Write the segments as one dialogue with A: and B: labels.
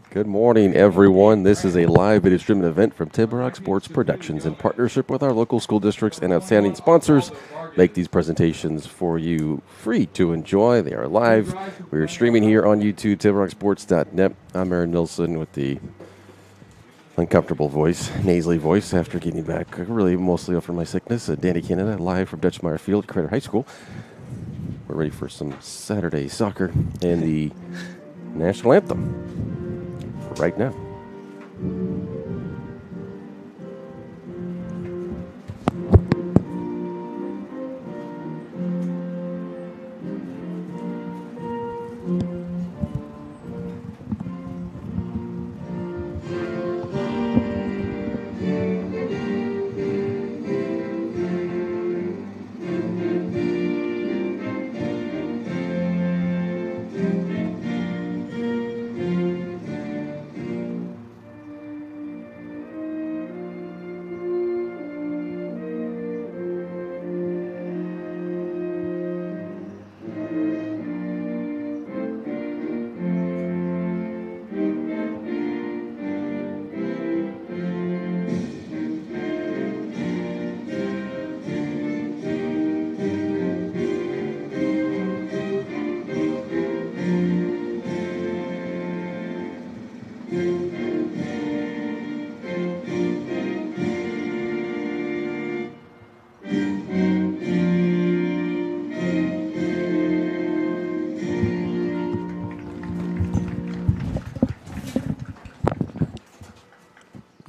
A: Good morning, everyone. This is a live video streaming event from Rock Sports Productions in partnership with our local school districts and outstanding sponsors. Make these presentations for you free to enjoy. They are live. We are streaming here on YouTube, TibrockSports.net. I'm Aaron Nilsson with the uncomfortable voice, nasally voice, after getting back really mostly from my sickness. Danny Canada, live from Dutchmeyer Field, Crater High School. We're ready for some Saturday soccer and the national anthem right now.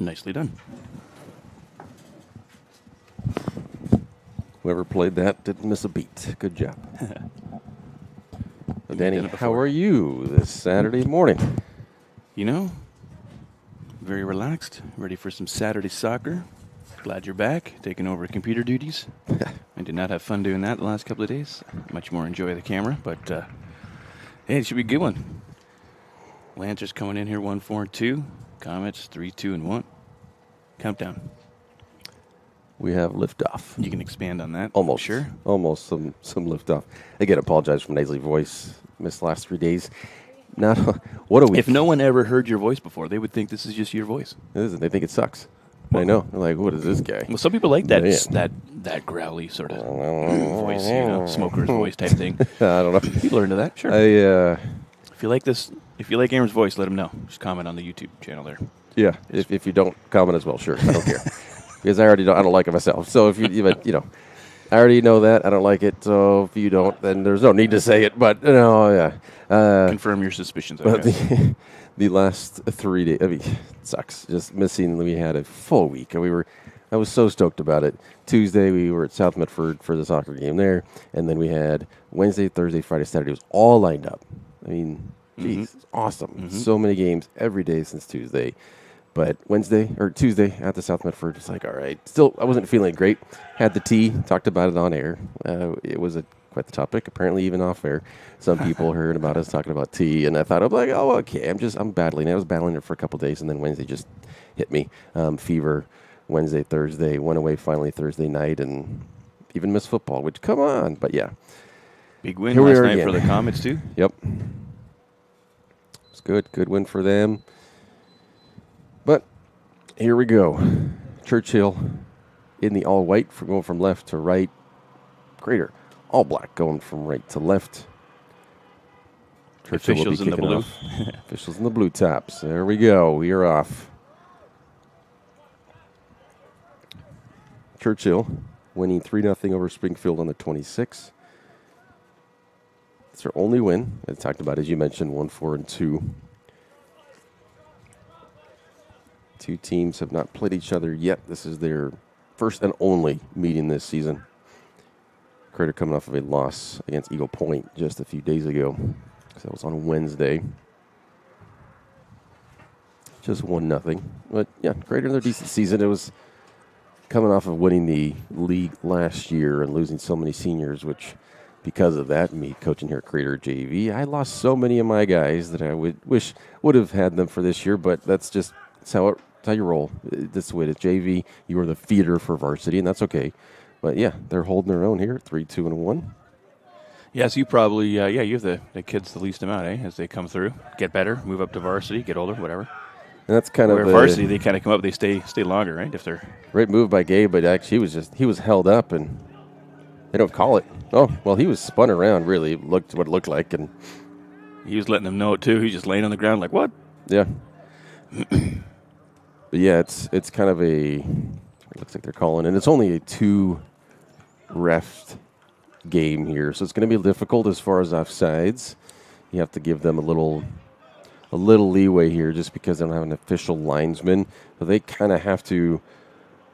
B: Nicely done.
A: Whoever played that didn't miss a beat. Good job. Well, Danny, how are you this Saturday morning?
B: You know, very relaxed, ready for some Saturday soccer. Glad you're back, taking over computer duties. I did not have fun doing that the last couple of days. Much more enjoy the camera, but hey, it should be a good one. Lancers coming in here 1-4-2. Comets 3-2-1. Countdown.
A: We have liftoff.
B: You can expand on that.
A: Almost.
B: Sure.
A: Almost some liftoff. Again, apologize for my nasally voice. Missed the last 3 days. Now, what do we?
B: If no one ever heard your voice before, they would think this is just your voice.
A: It isn't. They think it sucks. I know. They're like, what is this guy?
B: Well, some people like that
A: Yeah.
B: that growly sort of voice, smoker's voice type thing.
A: I don't know.
B: People are into that. Sure. If you like this, if you like Aaron's voice, let him know. Just comment on the YouTube channel there.
A: Yeah. If you don't comment as well, sure. I don't care. Because I don't like it myself. So if you I already know that. I don't like it. So if you don't, then there's no need to say it. But, yeah.
B: Confirm your suspicions.
A: But
B: Okay.
A: the last 3 days, it sucks. Just missing, we had a full week. And I was so stoked about it. Tuesday, we were at South Medford for the soccer game there. And then we had Wednesday, Thursday, Friday, Saturday. It was all lined up. I mean, geez, it's awesome.
B: Mm-hmm.
A: So many games every day since Tuesday. But Tuesday at the South Medford, it's like, all right. Still, I wasn't feeling great. Had the tea, talked about it on air. It was quite the topic, apparently even off air. Some people heard about us talking about tea, and I thought, I'm like, oh, okay. I'm battling it. I was battling it for a couple of days, and then Wednesday just hit me. Fever Wednesday, Thursday, went away finally Thursday night, and even missed football, which, come on. But, yeah.
B: Big win
A: Here we
B: last
A: are
B: night
A: again.
B: for the Comets, too.
A: Yep. It's good. Good win for them. But here we go. Churchill in the all-white, going from left to right. Crater, all black, going from right to left. Churchill
B: Officials in the blue.
A: Officials in the blue tops. There we go. We are off. Churchill winning 3-0 over Springfield on the 26th. It's their only win. I talked about, as you mentioned, 1-4-2. Two teams have not played each other yet. This is their first and only meeting this season. Crater coming off of a loss against Eagle Point just a few days ago. So that was on Wednesday. Just 1-0. But, yeah, Crater in their decent season. It was coming off of winning the league last year and losing so many seniors, which because of that, me coaching here at Crater JV, I lost so many of my guys that I wish would have had them for this year, but that's how you roll. This way, it's JV. You are the feeder for varsity, and that's okay. But, yeah, they're holding their own here, 3-2-1.
B: Yes, you probably, you have the kids the least amount, as they come through, get better, move up to varsity, get older, whatever.
A: And that's kind
B: Where
A: of
B: varsity,
A: a
B: they kind of come up, they stay longer, right? If they're
A: great move by Gabe, but actually he was held up and they don't call it. Oh, well, he was spun around, really, looked what it looked like. And
B: he was letting them know it, too. He's just laying on the ground like, what?
A: yeah. But yeah, it's kind of it looks like they're calling, and it's only a 2-ref game here, so it's going to be difficult as far as offsides. You have to give them a little leeway here, just because they don't have an official linesman, so they kind of have to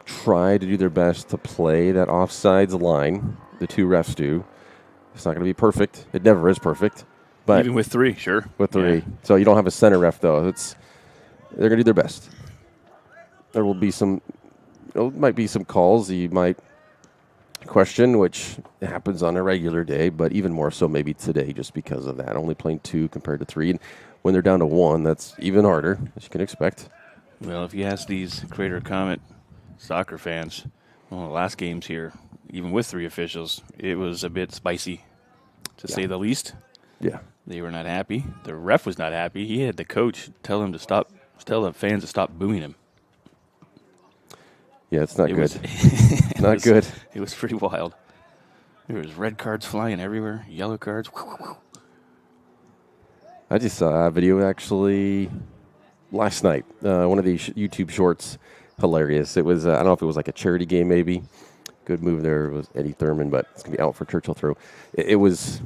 A: try to do their best to play that offsides line. The 2 refs do. It's not going to be perfect. It never is perfect, but
B: Even with 3, sure.
A: with 3,
B: Yeah.
A: so you don't have a center ref though. They're going to do their best. There will be might be some calls that you might question, which happens on a regular day, but even more so maybe today just because of that. Only playing 2 compared to 3. And when they're down to 1, that's even harder, as you can expect.
B: Well, if you ask these Crater Comet soccer fans, the last games here, even with 3 officials, it was a bit spicy, to say the least.
A: Yeah.
B: They were not happy. The ref was not happy. He had the coach tell the fans to stop booing him.
A: Yeah, it's not good.
B: Not
A: good.
B: It was pretty wild. There was red cards flying everywhere, yellow cards.
A: I just saw a video actually last night. One of these YouTube shorts, hilarious. It was I don't know if it was like a charity game maybe. Good move there. It was Eddie Thurman, but it's gonna be out for Churchill throw. It was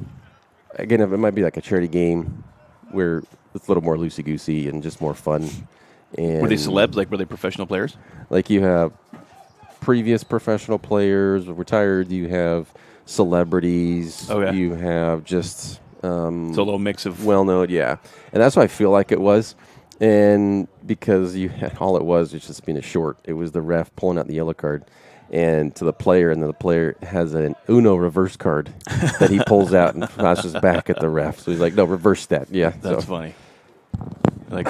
A: again. It might be like a charity game where it's a little more loosey goosey and just more fun. And
B: Were they celebs? Like, were they professional players?
A: like you have previous professional players, retired. You have celebrities.
B: Oh, yeah.
A: You have just
B: It's a little mix of.
A: well-known, yeah. And that's what I feel like it was. And because all it was just being a short. It was the ref pulling out the yellow card and to the player, and then the player has an Uno reverse card that he pulls out and flashes back at the ref. So he's like, no, reverse that. Yeah.
B: That's funny. Like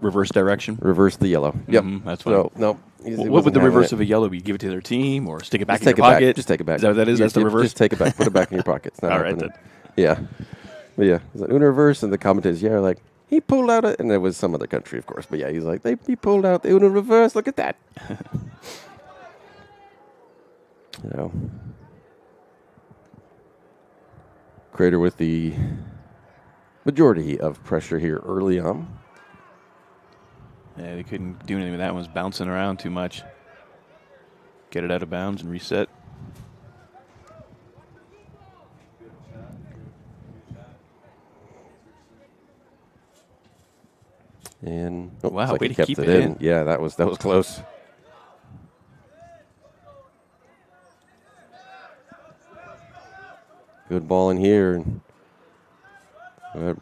B: reverse direction?
A: Reverse the yellow. Yep.
B: That's funny.
A: So, no.
B: What would the reverse of a yellow be? Give it to their team or stick it back
A: Just
B: in your pocket?
A: Just take it back.
B: Is that what that is? That's the reverse?
A: Just take it back. Put it back in your pocket. It's not
B: All right,
A: happening.
B: then.
A: Yeah. But yeah, it's an Uno reverse, and the commentators, are like, he pulled out it, and it was some other country, of course. But yeah, he's like, he pulled out the Uno reverse. Look at that. Crater with the majority of pressure here early on.
B: Yeah, they couldn't do anything with that one. It was bouncing around too much. Get it out of bounds and reset.
A: And
B: wow, way
A: he
B: to
A: kept
B: keep
A: it
B: it in.
A: Yeah, that was close. Good ball in here. I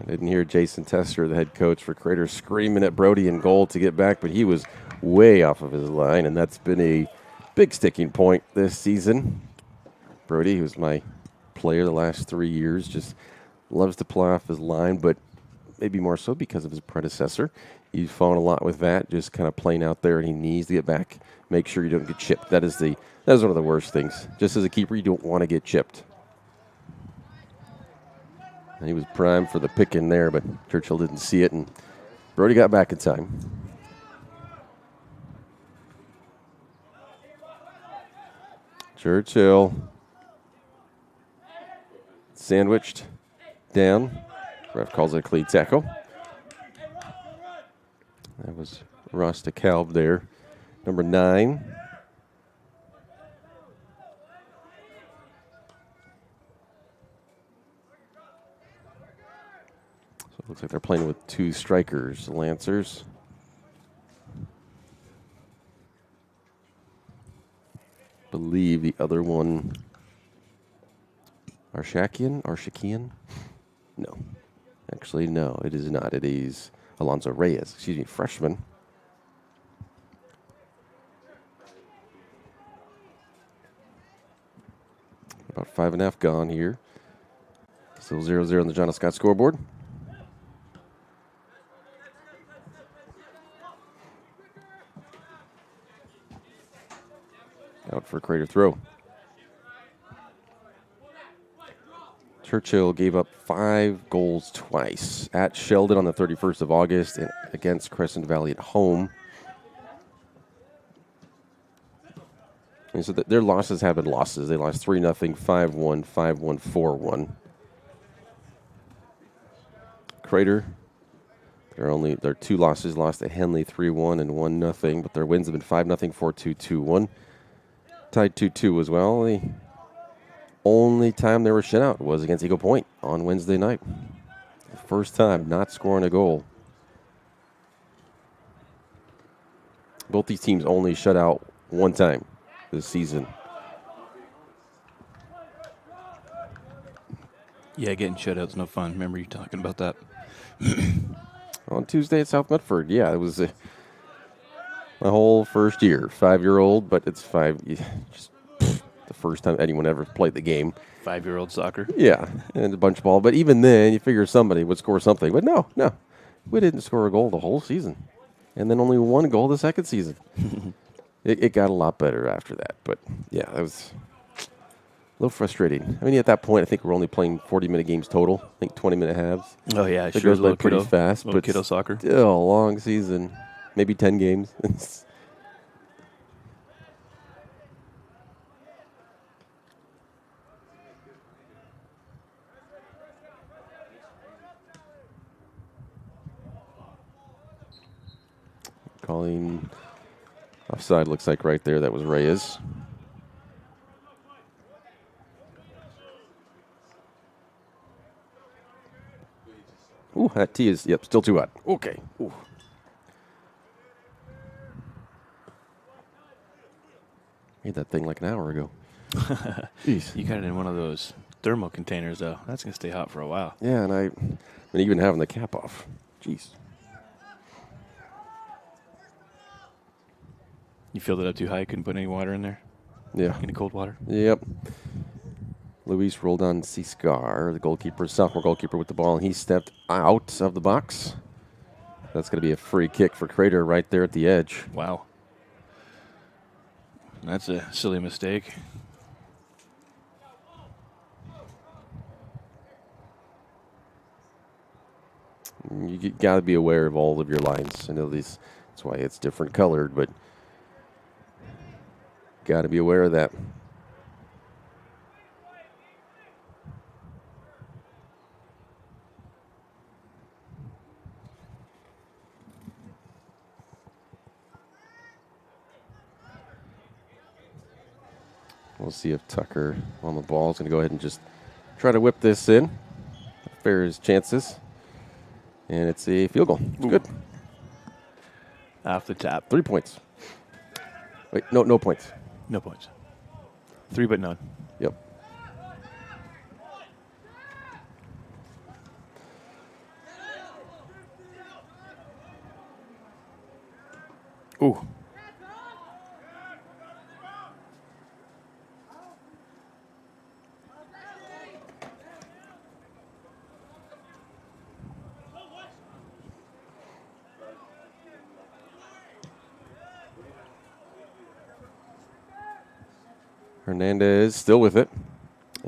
A: didn't hear Jason Tester, the head coach for Crater, screaming at Brody in goal to get back, but he was way off of his line, and that's been a big sticking point this season. Brody, who's my player the last 3 years, just loves to play off his line, but maybe more so because of his predecessor. He's fallen a lot with that, just kind of playing out there, and he needs to get back, make sure you don't get chipped. That is one of the worst things. Just as a keeper, you don't want to get chipped. And he was primed for the pick in there, but Churchill didn't see it, and Brody got back in time. Churchill sandwiched down. Ref calls it a clean tackle. That was Ross DeKalb there, number 9. So it looks like they're playing with 2 strikers, the Lancers. Believe the other one, Arshakian? No. Actually, no, it is not. It is Alonzo Reyes, freshman. About 5.5 gone here. Still 0-0 on the John Scott scoreboard. Out for a Crater throw. Churchill gave up 5 goals twice at Sheldon on the 31st of August and against Crescent Valley at home. And so their losses have been losses. They lost 3-0, 5-1, 5-1, 4-1. Crater, their 2 losses, lost to Henley 3-1 and 1-0, but their wins have been 5-0, 4-2, 2-1. Tied 2-2 as well. The only time they were shut out was against Eagle Point on Wednesday night. The first time not scoring a goal. Both these teams only shut out one time this season.
B: Yeah, getting shutouts no fun. Remember you talking about that?
A: On Tuesday at South Medford, yeah, it was my whole first year. 5-year-old, but it's just the first time anyone ever played the game.
B: 5-year-old soccer.
A: Yeah, and a bunch of ball. But even then, you figure somebody would score something. But no, we didn't score a goal the whole season, and then only 1 goal the second season. It got a lot better after that. But yeah, it was a little frustrating. I mean, at that point, I think we're only playing 40-minute games total. I think 20-minute halves.
B: Oh yeah,
A: It goes by pretty fast, but
B: kiddo soccer.
A: Still a long season. Maybe 10 games. Calling offside, looks like right there. That was Reyes. Ooh, that tee is, still too hot. Okay. Ooh. Made that thing like an hour ago. Jeez.
B: You got it in one of those thermal containers, though. That's going to stay hot for a while.
A: Yeah, and even having the cap off. Jeez.
B: You filled it up too high, couldn't put any water in there?
A: Yeah.
B: Any cold water?
A: Yep. Luis rolled on Ciscar, the goalkeeper, sophomore goalkeeper with the ball, and he stepped out of the box. That's going to be a free kick for Crater right there at the edge.
B: Wow. That's a silly mistake.
A: You got to be aware of all of your lines. I know that's why it's different colored, but got to be aware of that. We'll see if Tucker on the ball is going to go ahead and just try to whip this in. Fair his chances. And it's a field goal. It's good.
B: Off the tap.
A: 3 points. Wait, no points.
B: No points. 3 but none.
A: Yep.
B: Ooh.
A: Hernandez still with it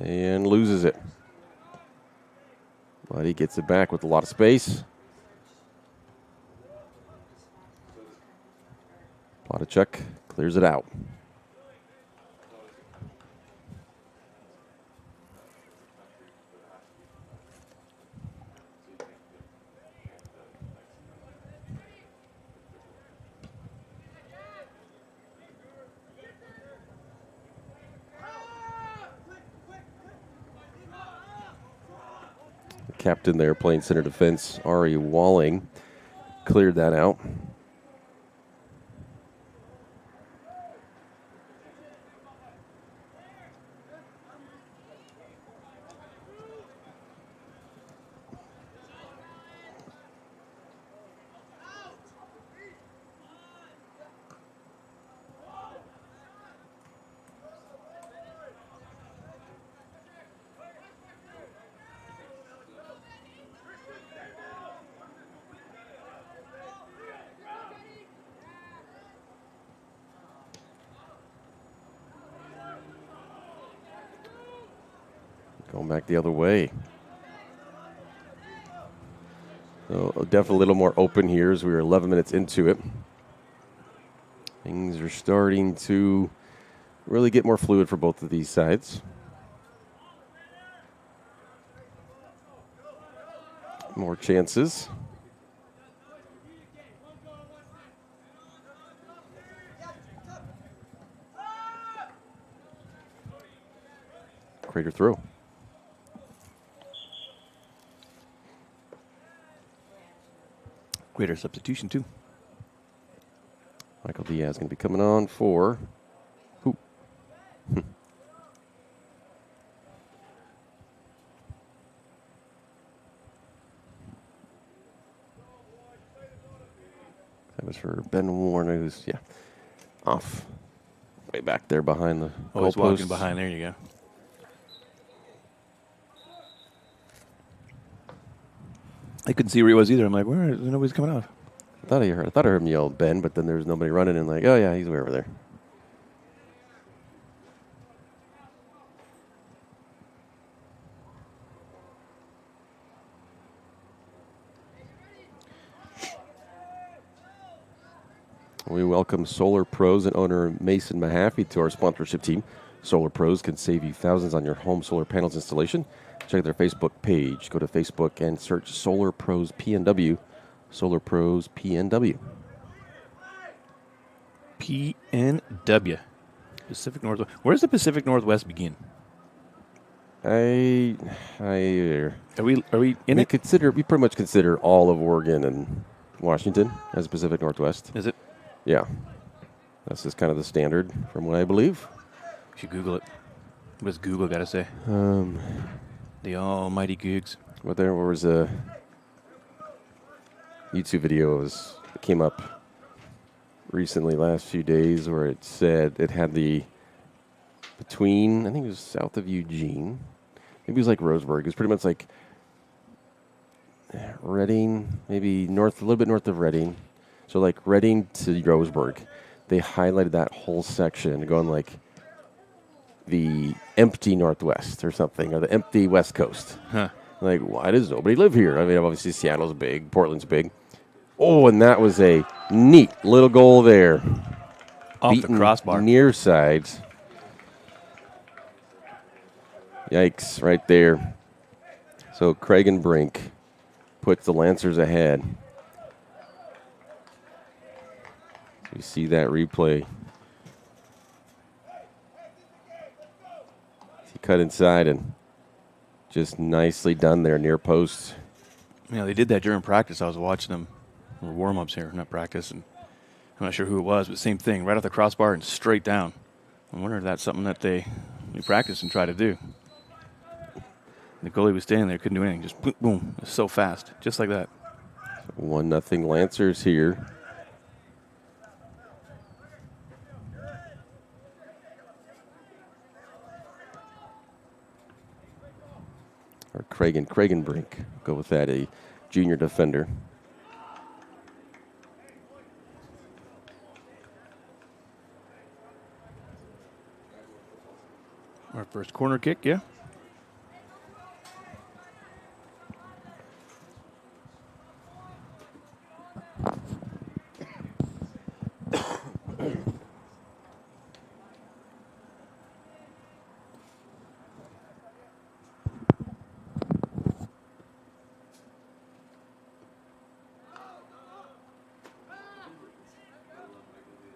A: and loses it. But he gets it back with a lot of space. Plotachuk clears it out. Captain there playing center defense, Ari Walling, cleared that out. Going back the other way. So definitely a little more open here as we were 11 minutes into it. Things are starting to really get more fluid for both of these sides. More chances. Crater throw.
B: Greater substitution, too.
A: Michael Diaz going to be coming on for who? That was for Ben Warner, who's, off. Way back there behind the
B: Always
A: goalposts.
B: walking behind. There you go. I couldn't see where he was either. I'm like, where? Nobody's coming out.
A: I thought I heard him yell Ben, but then there was nobody running, and like, oh yeah, he's way over there. We welcome Solar Pros and owner Mason Mahaffey to our sponsorship team. Solar Pros can save you thousands on your home solar panels installation. Check out their Facebook page. Go to Facebook and search Solar Pros PNW. Solar Pros PNW.
B: PNW. Pacific Northwest. Where does the Pacific Northwest begin?
A: Are we
B: in it?
A: We pretty much consider all of Oregon and Washington as Pacific Northwest.
B: Is it?
A: Yeah. This is kind of the standard from what I believe.
B: You should Google it. What does Google got to say? The almighty Googs.
A: Well, there was a YouTube video that came up recently, last few days, where it said it had between, I think it was south of Eugene. Maybe it was like Roseburg. It was pretty much like Redding, maybe a little bit north of Redding. So like Redding to Roseburg. They highlighted that whole section going like the empty Northwest or something, or the empty West Coast.
B: Huh.
A: Like, why does nobody live here? I mean, obviously Seattle's big, Portland's big. Oh, and that was a neat little goal there.
B: Off the crossbar.
A: Near sides. Yikes, right there. So Craig and Brink puts the Lancers ahead. You see that replay. He cut inside and just nicely done there near post.
B: Yeah, they did that during practice. I was watching them. Warm-ups here, not practice. And I'm not sure who it was, but same thing. Right off the crossbar and straight down. I wonder if that's something that we practice and try to do. The goalie was standing there, couldn't do anything. Just boom, boom. It was so fast. Just like that.
A: 1-0 Lancers here. Or Craig and Brink. Go with that, a junior defender.
B: Our first corner kick, yeah.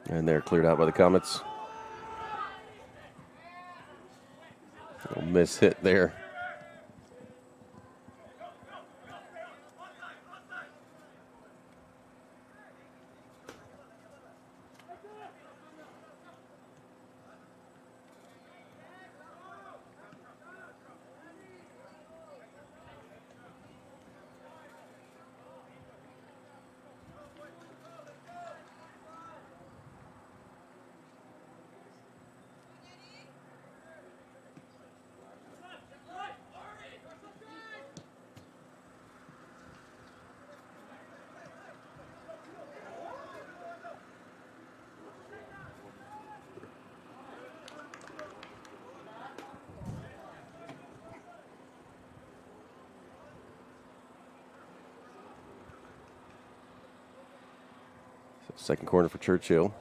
A: And they're cleared out by the Comets. Little miss hit there. Second corner for Churchill.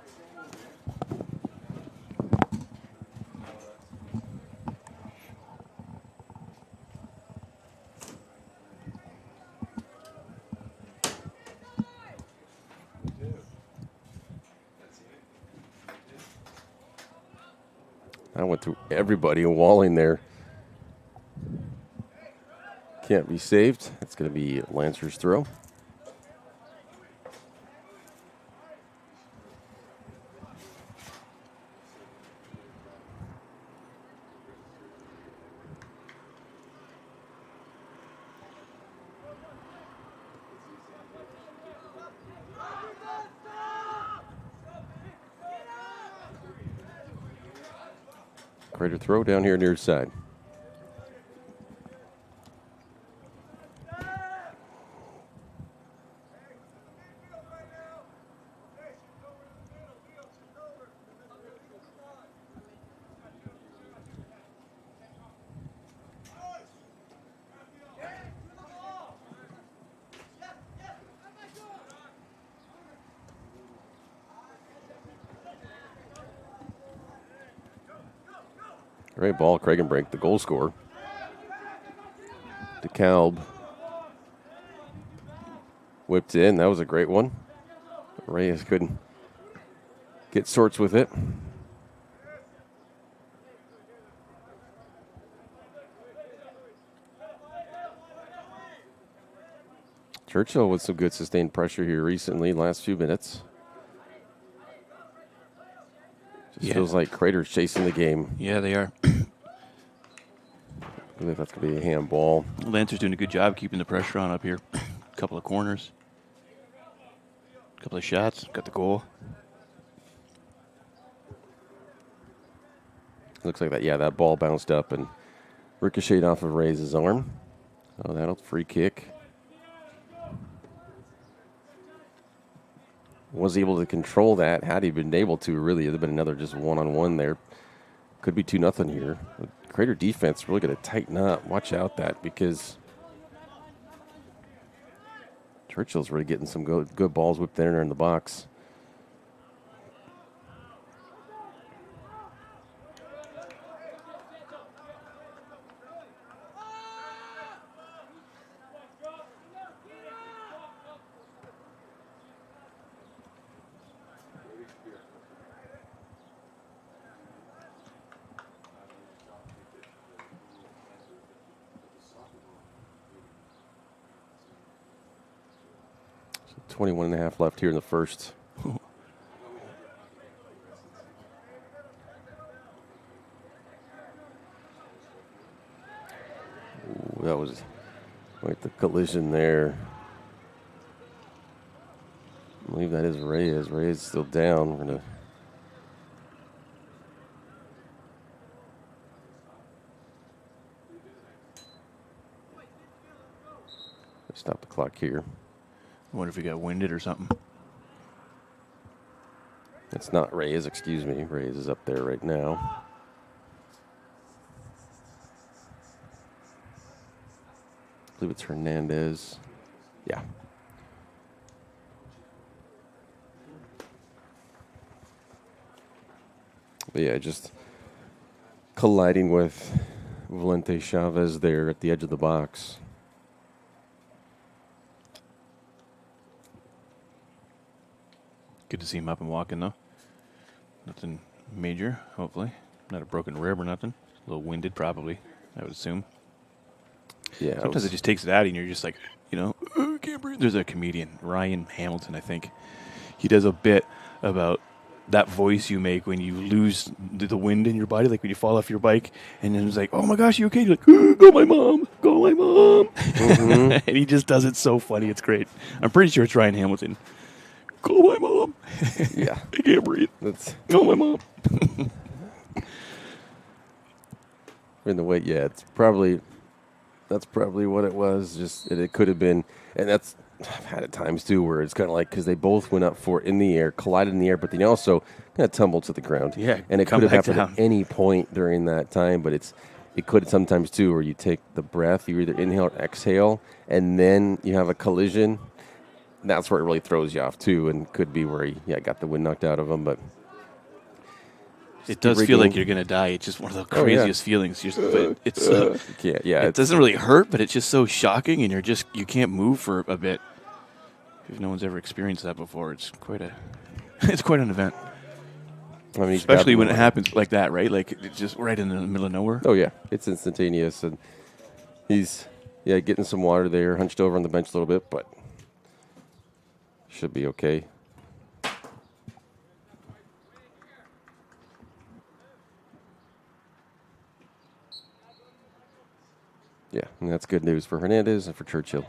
A: I went through everybody and Walling there. Can't be saved. It's going to be Lancer's throw. Crater throw down here near side. Great ball, Kragenbrink, the goal scorer. DeKalb whipped in. That was a great one. Reyes couldn't get sorts with it. Churchill with some good sustained pressure here recently, last few minutes. Just feels like Crater's chasing the game.
B: Yeah, they are.
A: I believe that's going to be a handball.
B: Lancer's doing a good job keeping the pressure on up here. A couple of corners. A couple of shots. Got the goal.
A: Looks like that, yeah, that ball bounced up and ricocheted off of Reyes' arm. Oh, that'll free kick. Was able to control that. Had he been able to, really, it'd have been another just one-on-one there. Could be 2-0 here. The Crater defense really going to tighten up. Watch out that, because Churchill's really getting some good balls whipped there in the box. So 21 and a half left here in the first. Ooh, that was quite the collision there. I believe that is Reyes. Reyes still down. We're going to stop the clock here.
B: I wonder if he got winded or something.
A: It's not Reyes, excuse me. Reyes is up there right now. I believe it's Hernandez. Yeah. But yeah, just colliding with Valente Chavez there at the edge of the box.
B: Good to see him up and walking, though. Nothing major, hopefully. Not a broken rib or nothing. A little winded, probably, I would assume.
A: Yeah.
B: Sometimes it just takes it out, and you're just like, I can't breathe. There's a comedian, Ryan Hamilton, I think. He does a bit about that voice you make when you lose the wind in your body, like when you fall off your bike, and then it's like, oh my gosh, you okay? You're like, go my mom, go my mom. Mm-hmm. And he just does it so funny. It's great. I'm pretty sure it's Ryan Hamilton. Go my mom.
A: Yeah.
B: I can't breathe. Go my mom.
A: In the way, yeah, that's probably what it was. Just it could have been, and that's I've had it times too where it's kind of like because they both went up for it in the air, collided in the air, but then also kind of tumbled to the ground.
B: Yeah,
A: and it could have happened at any point during that time, but it could sometimes too where you take the breath, you either inhale or exhale, and then you have a collision. that's where it really throws you off, too, and could be where he got the wind knocked out of him. But
B: it does feel like you're going to die. It's just one of the craziest feelings. But it's it doesn't really hurt, but it's just so shocking, and you can't move for a bit. If no one's ever experienced that before, it's quite an event. I mean, especially when it happens like that, right? Like it's just right in the middle of nowhere.
A: Oh yeah, it's instantaneous, and he's getting some water there, hunched over on the bench a little bit, but should be okay. Yeah, and that's good news for Hernandez and for Churchill.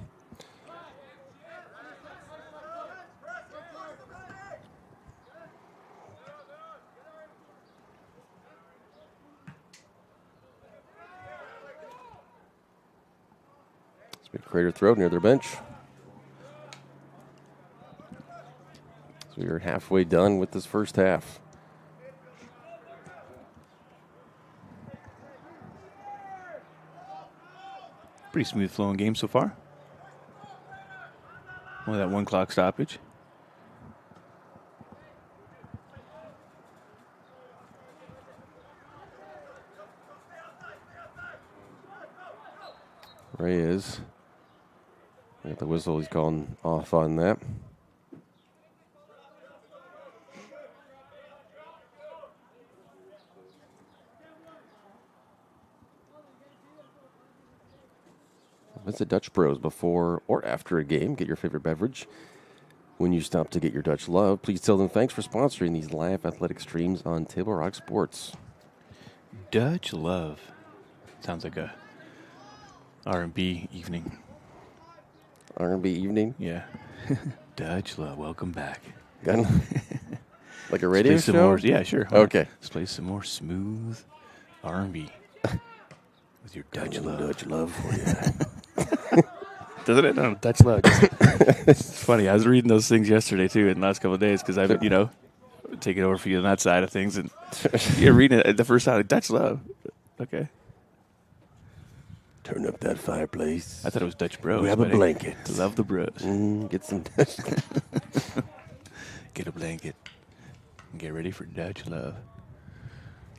A: Crater throw near their bench. So we are halfway done with this first half.
B: Pretty smooth flowing game so far. Only that 1 clock stoppage.
A: Reyes. Got the whistle. He's calling off on that. Visit Dutch Bros before or after a game. Get your favorite beverage. When you stop to get your Dutch Love, please tell them thanks for sponsoring these live athletic streams on Table Rock Sports.
B: Dutch Love. Sounds like a R&B evening.
A: R&B evening?
B: Yeah. Dutch Love, welcome back.
A: Like a radio show?
B: More, yeah, sure.
A: Okay.
B: Let's play some more smooth R&B with your Dutch Love.
A: Dutch Love for you.
B: Doesn't it? No, Dutch Love. It's funny. I was reading those things yesterday, too, in the last couple of days, because I've, taking over for you on that side of things. And you're reading it the first time, Dutch Love. Okay.
A: Turn up that fireplace.
B: I thought it was Dutch Bros.
A: Grab a blanket.
B: Love the bros.
A: Get some Dutch.
B: Get a blanket. And get ready for Dutch Love.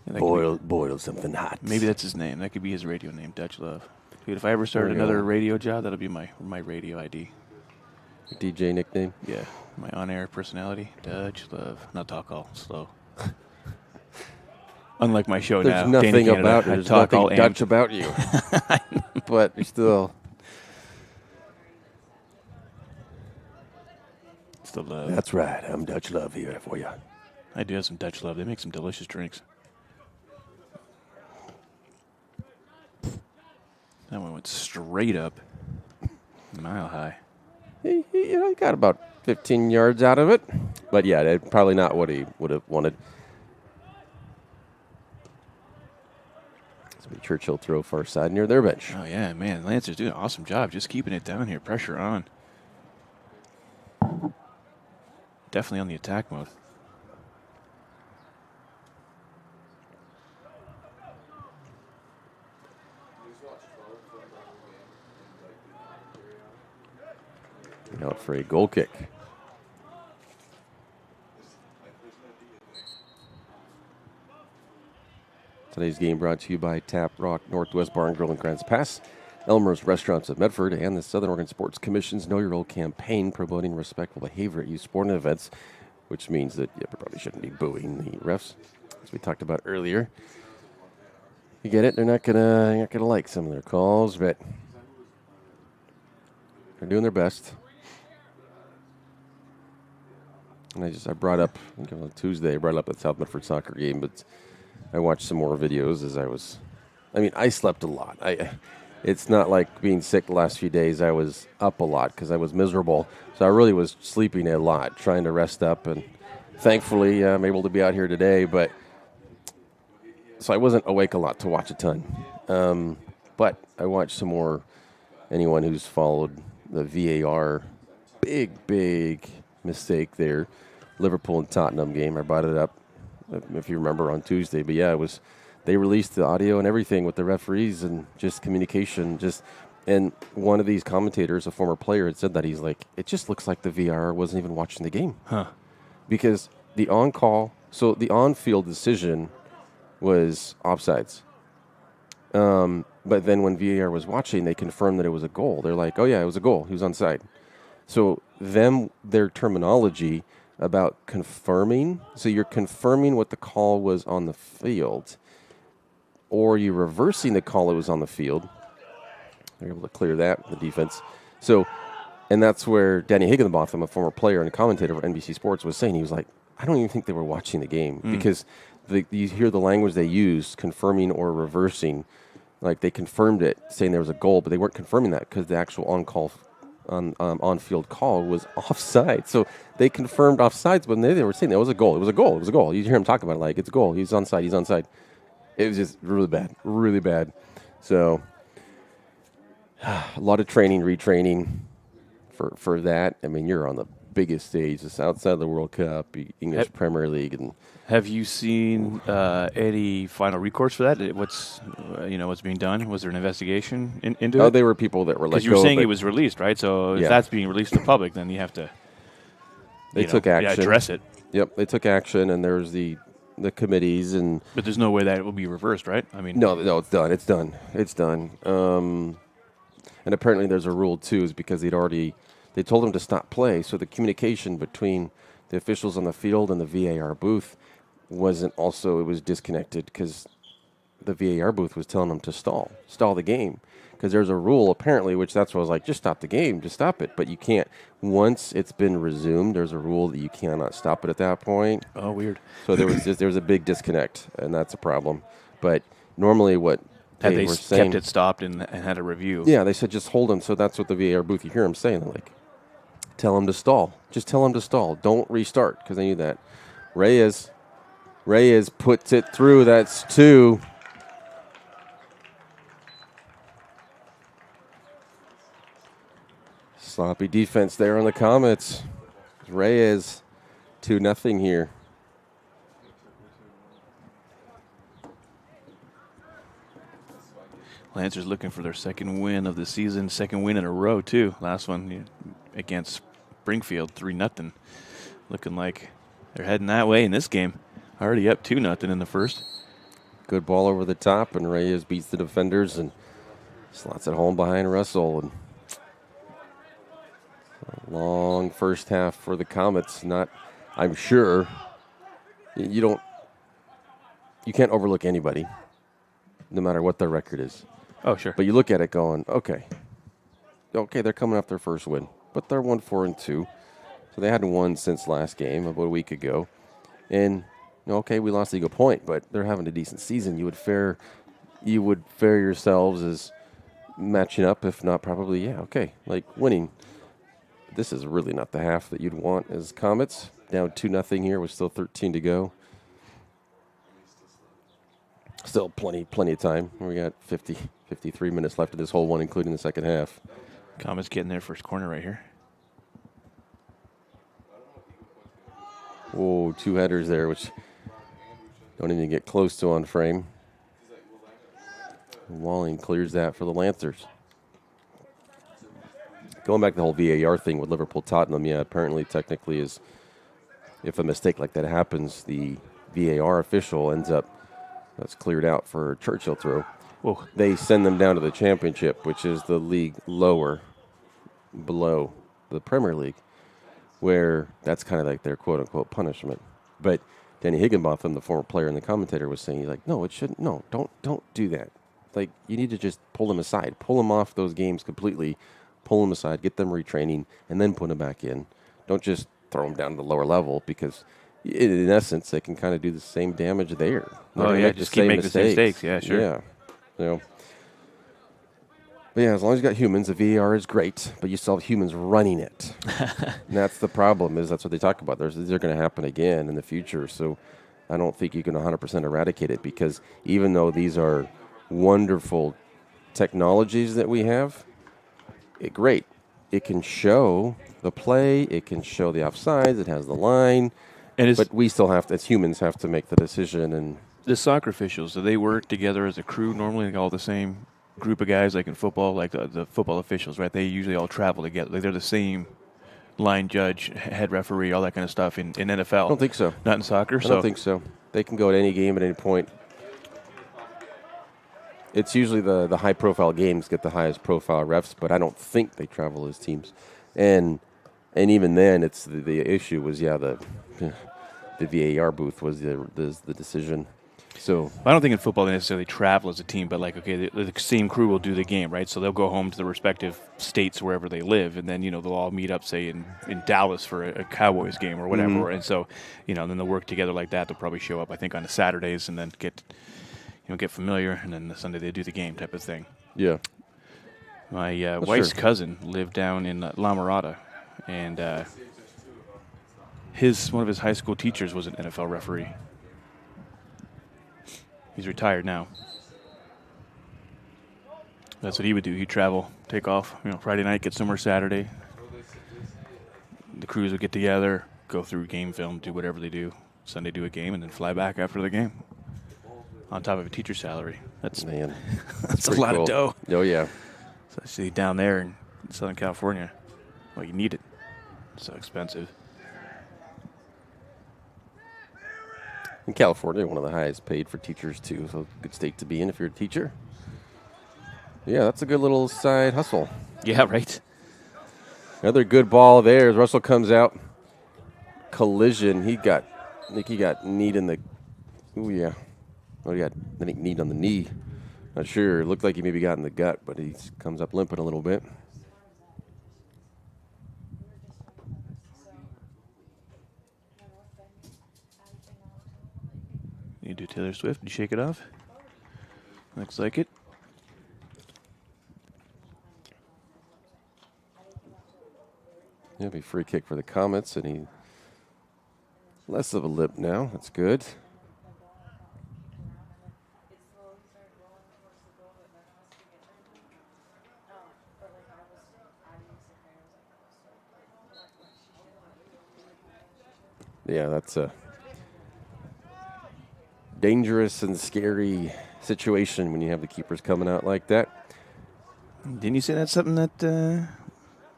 A: Boil something hot.
B: Maybe that's his name. That could be his radio name, Dutch Love. Dude, if I ever start another radio job, that'll be my radio ID.
A: Your DJ nickname?
B: Yeah. My on-air personality, Dutch Love. Not talk all slow. Unlike my show
A: there's
B: now.
A: Nothing about it. There's nothing Dutch about you. But you're still
B: love.
A: That's right. I'm Dutch Love here for you.
B: I do have some Dutch Love. They make some delicious drinks. That one went straight up. Mile high.
A: He got about 15 yards out of it. But, yeah, probably not what he would have wanted. It's a Churchill throw far side near their bench.
B: Oh, yeah, man. Lancer's doing an awesome job just keeping it down here. Pressure on. Definitely on the attack mode.
A: Out for a goal kick. Today's game brought to you by Tap Rock Northwest Bar and Grill and Grants Pass, Elmer's Restaurants of Medford, and the Southern Oregon Sports Commission's Know Your Role campaign promoting respectful behavior at youth sporting events, which means that you probably shouldn't be booing the refs, as we talked about earlier. You get it? They're not gonna like some of their calls, but they're doing their best. And I brought up, I think it was on Tuesday, I brought up the South Medford soccer game, but I watched some more videos as I slept a lot. It's not like being sick the last few days. I was up a lot because I was miserable. So I really was sleeping a lot, trying to rest up. And thankfully, I'm able to be out here today. So I wasn't awake a lot to watch a ton. But I watched some more. Anyone who's followed the VAR, big mistake there. Liverpool and Tottenham game. I brought it up, if you remember, on Tuesday. But yeah, they released the audio and everything with the referees and just communication. And one of these commentators, a former player, had said that he's like, it just looks like the VAR wasn't even watching the game.
B: Huh.
A: Because the the on-field decision was offsides. But then when VAR was watching, they confirmed that it was a goal. They're like, oh, yeah, it was a goal. He was onside. So their terminology about confirming, so you're confirming what the call was on the field, or you're reversing the call it was on the field. They're able to clear that, the defense. So, and that's where Danny Higginbotham, a former player and commentator for NBC Sports, was saying, he was like, I don't even think they were watching the game because you hear the language they used, confirming or reversing. Like they confirmed it, saying there was a goal, but they weren't confirming that because the actual on-field call was offside. So they confirmed offsides, but they were saying it was a goal. It was a goal. It was a goal. You hear him talk about it like it's a goal. He's onside. He's onside. It was just really bad, really bad. So a lot of training, retraining for that. I mean, you're on the biggest stage. It's outside of the World Cup, English Premier League, and
B: have you seen any final recourse for that? What's being done? Was there an investigation into it?
A: Oh, there were people that were like,
B: because you were saying it was released, right? So if that's being released to the public, then you have to.
A: They took action.
B: Address it.
A: Yep, they took action, and there's the committees and.
B: But there's no way that it will be reversed, right? I mean,
A: no, it's done. It's done. It's done. And apparently, there's a rule too, is because they told them to stop play, so the communication between the officials on the field and the VAR booth it was disconnected because the VAR booth was telling them to stall the game. Because there's a rule, apparently, which that's what I was like, just stop the game, just stop it. But you can't, once it's been resumed, there's a rule that you cannot stop it at that point.
B: Oh, weird.
A: So there was a big disconnect, and that's a problem. But normally what they were saying,
B: kept it stopped and had a review.
A: Yeah, they said just hold them. So that's what the VAR booth, you hear them saying, they're like, tell them to stall. Just tell them to stall. Don't restart, because they knew that. Reyes puts it through. That's 2. Sloppy defense there on the Comets. Reyes, 2-0 here.
B: Lancers looking for their second win of the season, second win in a row, too. Last one against Springfield, 3-0. Looking like they're heading that way in this game. Already up 2-0 in the first.
A: Good ball over the top, and Reyes beats the defenders and slots it home behind Russell. And a long first half for the Comets. I'm sure you can't overlook anybody, no matter what their record is.
B: Oh, sure.
A: But you look at it going, okay, they're coming off their first win, but they're 1-4-2. So they hadn't won since last game, about a week ago. And okay, we lost Eagle Point, but they're having a decent season. You would fare yourselves as matching up, if not probably, like winning. This is really not the half that you'd want as Comets. Down 2-0 here with still 13 to go. Still plenty of time. We got 53 minutes left of this whole one, including the second half.
B: Comets getting their first corner right here.
A: Oh, 2 headers there, which don't even get close to on frame. Walling clears that for the Lancers. Going back to the whole VAR thing with Liverpool-Tottenham, apparently technically is if a mistake like that happens, the VAR official ends up, that's cleared out for a Churchill throw.
B: Whoa.
A: They send them down to the championship, which is the league below the Premier League, where that's kind of like their quote-unquote punishment. But Danny Higginbotham, the former player and the commentator, was saying, no, it shouldn't. No, don't do that. Like, you need to just pull them aside. Pull them off those games completely. Pull them aside, get them retraining, and then put them back in. Don't just throw them down to the lower level because, in essence, they can kind of do the same damage there.
B: Just keep making the same mistakes. Yeah, sure.
A: Yeah. But as long as you got humans, the VAR is great, but you still have humans running it. And that's the problem, is that's what they talk about. These are going to happen again in the future, so I don't think you can 100% eradicate it because even though these are wonderful technologies that we have, great. It can show the play, it can show the offsides, it has the line, but we still have to, as humans, have to make the decision. And
B: the soccer officials, do they work together as a crew normally, like all the same group of guys like in football, like the football officials, right? They usually all travel together. Like they're the same line judge, head referee, all that kind of stuff in NFL.
A: I don't think so.
B: Not in soccer.
A: I don't think so. They can go at any game at any point. It's usually the high-profile games get the highest-profile refs, but I don't think they travel as teams. And even then, it's the issue was the VAR booth was the decision. So
B: I don't think in football they necessarily travel as a team, but like the same crew will do the game, right? So they'll go home to the respective states wherever they live, and then they'll all meet up, say in Dallas for a Cowboys game or whatever. Mm-hmm. And so then they'll work together like that. They'll probably show up, I think, on the Saturdays and then get familiar, and then the Sunday they do the game type of thing.
A: Yeah.
B: My wife's cousin lived down in La Mirada, and one of his high school teachers was an NFL referee. He's retired now. That's what he would do. He'd travel, take off, Friday night, get somewhere Saturday. The crews would get together, go through game film, do whatever they do. Sunday do a game, and then fly back after the game. On top of a teacher's salary. That's a lot of dough.
A: Oh, yeah.
B: Especially down there in Southern California. Well, you need it. It's so expensive.
A: In California, one of the highest paid for teachers, too. So good state to be in if you're a teacher. Yeah, that's a good little side hustle.
B: Yeah, right.
A: Another good ball there as Russell comes out. Collision. I think he got kneed in the... Oh, yeah. Oh, he got, I think, kneed on the knee. Not sure. It looked like he maybe got in the gut, but he comes up limping a little bit.
B: You do Taylor Swift. You shake it off. Looks like it.
A: Yeah, be free kick for the Comets, and he less of a lip now. That's good. Yeah, that's a dangerous and scary situation when you have the keepers coming out like that.
B: Didn't you say that's something that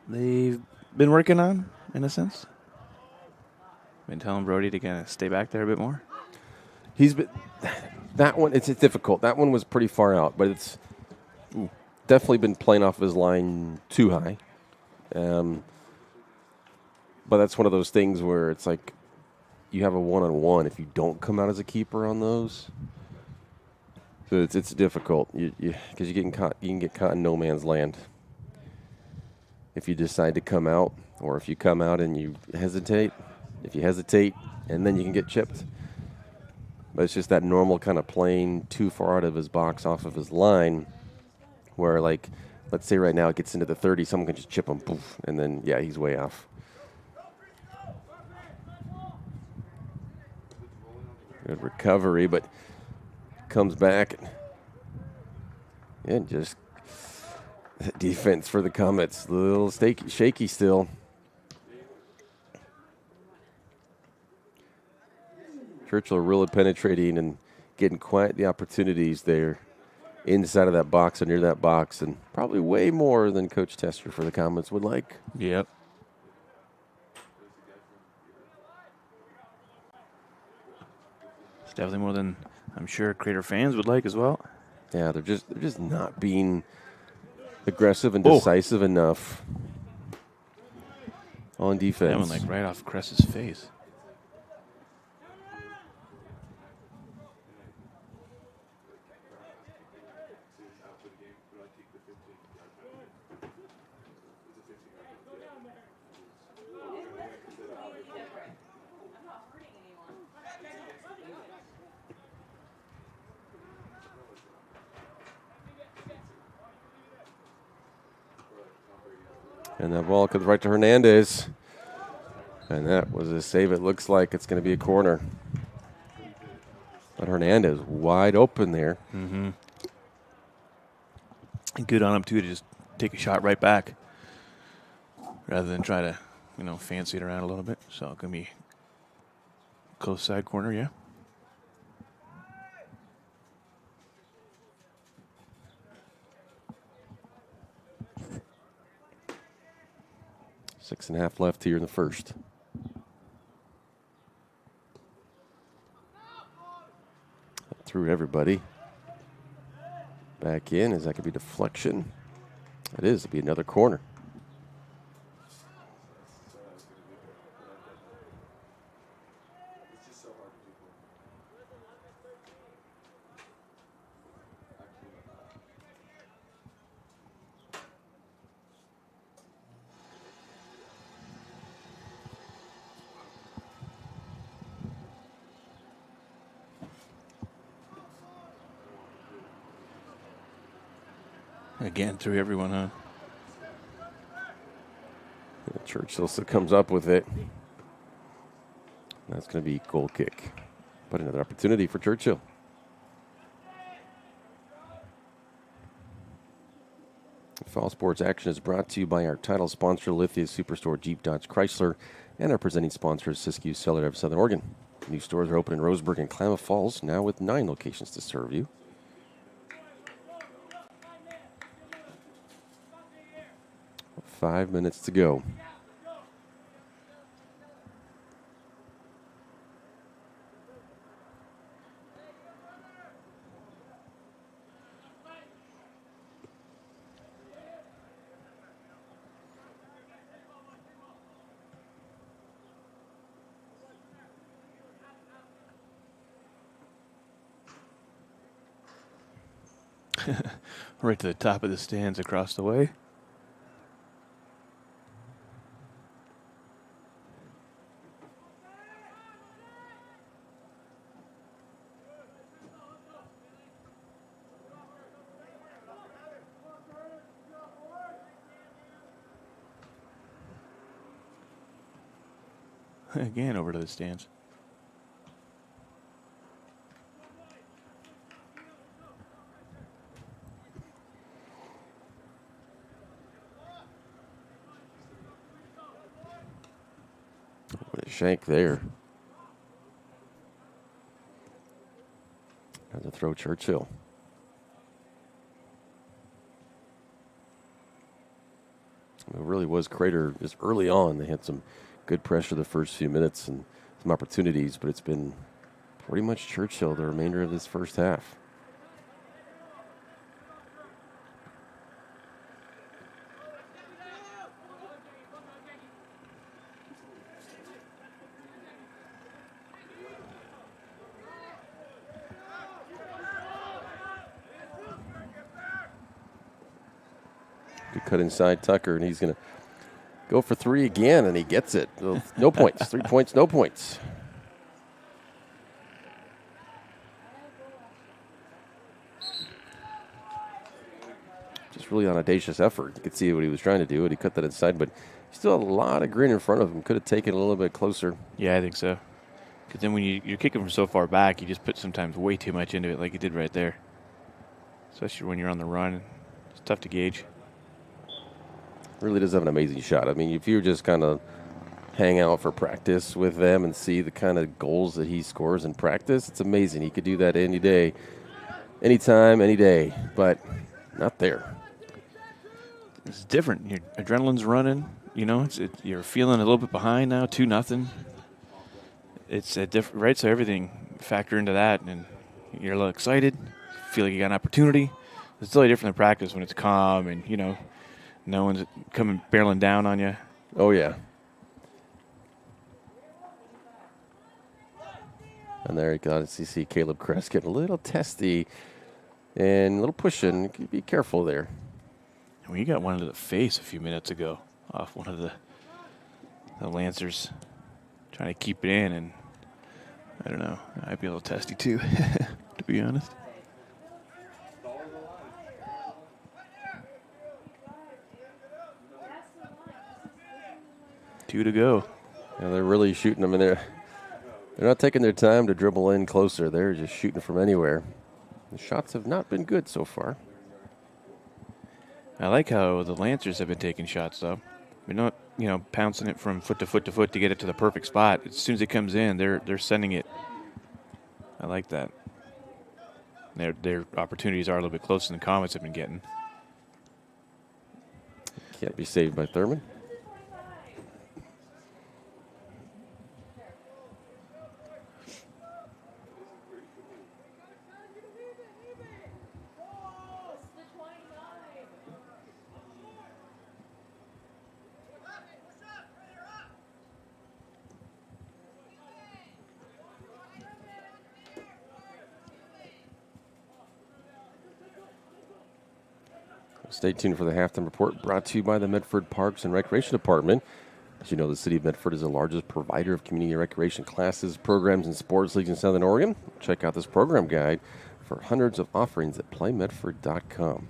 B: they've been working on, in a sense? Been telling Brody to kind of stay back there a bit more?
A: He's been... That one, it's difficult. That one was pretty far out, but it's definitely been playing off of his line too high. But that's one of those things where it's like, you have a one-on-one if you don't come out as a keeper on those. So it's difficult because you can get caught in no man's land if you decide to come out, or if you come out and you hesitate. If you hesitate, and then you can get chipped. But it's just that normal kind of playing too far out of his box, off of his line, where like, let's say right now it gets into the 30, someone can just chip him, poof, and then he's way off. Good recovery, but comes back and just defense for the Comets. A little shaky still. Churchill really penetrating and getting quite the opportunities there inside of that box or near that box, and probably way more than Coach Tester for the Comets would like.
B: Yep. Definitely more than I'm sure Crater fans would like as well.
A: Yeah, they're just not being aggressive and decisive enough on defense.
B: That one like right off Cress's face.
A: And that ball comes right to Hernandez. And that was a save. It looks like it's going to be a corner. But Hernandez wide open there.
B: Mm-hmm. Good on him, too, to just take a shot right back rather than try to, fancy it around a little bit. So it's going to be close side corner, yeah.
A: 6.5 left here in the first. Through everybody. Back in, is that going to be deflection? It is. It'll be another corner.
B: Again, through everyone, huh?
A: Yeah, Churchill still comes up with it. That's going to be goal kick. But another opportunity for Churchill. Fall Sports Action is brought to you by our title sponsor, Lithia Superstore Jeep Dodge Chrysler, and our presenting sponsors, Siskiyou Cellular of Southern Oregon. New stores are open in Roseburg and Klamath Falls, now with 9 locations to serve you. Five minutes to go.
B: Right to the top of the stands across the way. Again, over to the stands.
A: What a shank there. Has to throw Churchill. It really was Crater just early on. They had some good pressure the first few minutes and some opportunities, but it's been pretty much Churchill the remainder of this first half. Good cut inside Tucker, and he's going to go for 3 again, and he gets it. No points. 3 points, no points. Just really an audacious effort. You could see what he was trying to do, and he cut that inside, but still had a lot of green in front of him. Could have taken it a little bit closer.
B: Yeah, I think so. Because then when you're kicking from so far back, you just put sometimes way too much into it like you did right there. Especially when you're on the run. It's tough to gauge.
A: Really does have an amazing shot. I mean, if you just kind of hang out for practice with them and see the kind of goals that he scores in practice, it's amazing. He could do that any day, anytime, any day, but not there.
B: It's different. Your adrenaline's running. You know, you're feeling a little bit behind now, 2-0. It's a different, right? So everything factor into that, and you're a little excited. Feel like you got an opportunity. It's totally different than practice when it's calm and, you know, no one's coming barreling down on you.
A: Oh, yeah. And there you go. You see Caleb Kress getting a little testy and a little pushing. Be careful there.
B: Well, you got one into the face a few minutes ago off one of the Lancers trying to keep it in, and I don't know. I'd be a little testy too, to be honest. Two to go.
A: Yeah, they're really shooting them in there. They're not taking their time to dribble in closer. They're just shooting from anywhere. The shots have not been good so far.
B: I like how the Lancers have been taking shots, though. They're not, you know, pouncing it from foot to foot to foot to get it to the perfect spot. As soon as it comes in, they're sending it. I like that. Their opportunities are a little bit closer than Comets have been getting.
A: Can't be saved by Thurman. Stay tuned for the halftime report brought to you by the Medford Parks and Recreation Department. As you know, the city of Medford is the largest provider of community recreation classes, programs, and sports leagues in Southern Oregon. Check out this program guide for hundreds of offerings at playmedford.com.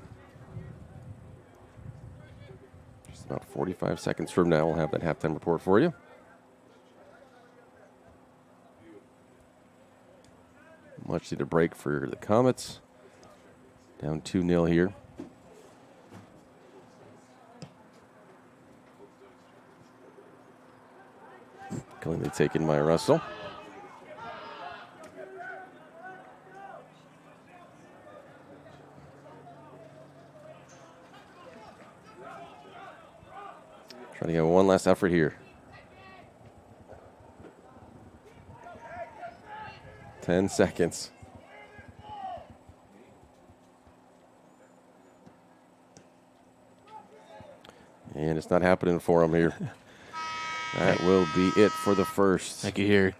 A: Just about 45 seconds from now, we'll have that halftime report for you. Much needed break for the Comets. Down 2-0 here. Cleanly taken by Russell. Trying to get one last effort here. 10 seconds. And it's not happening for him here. That will be it for the first.
B: I could hear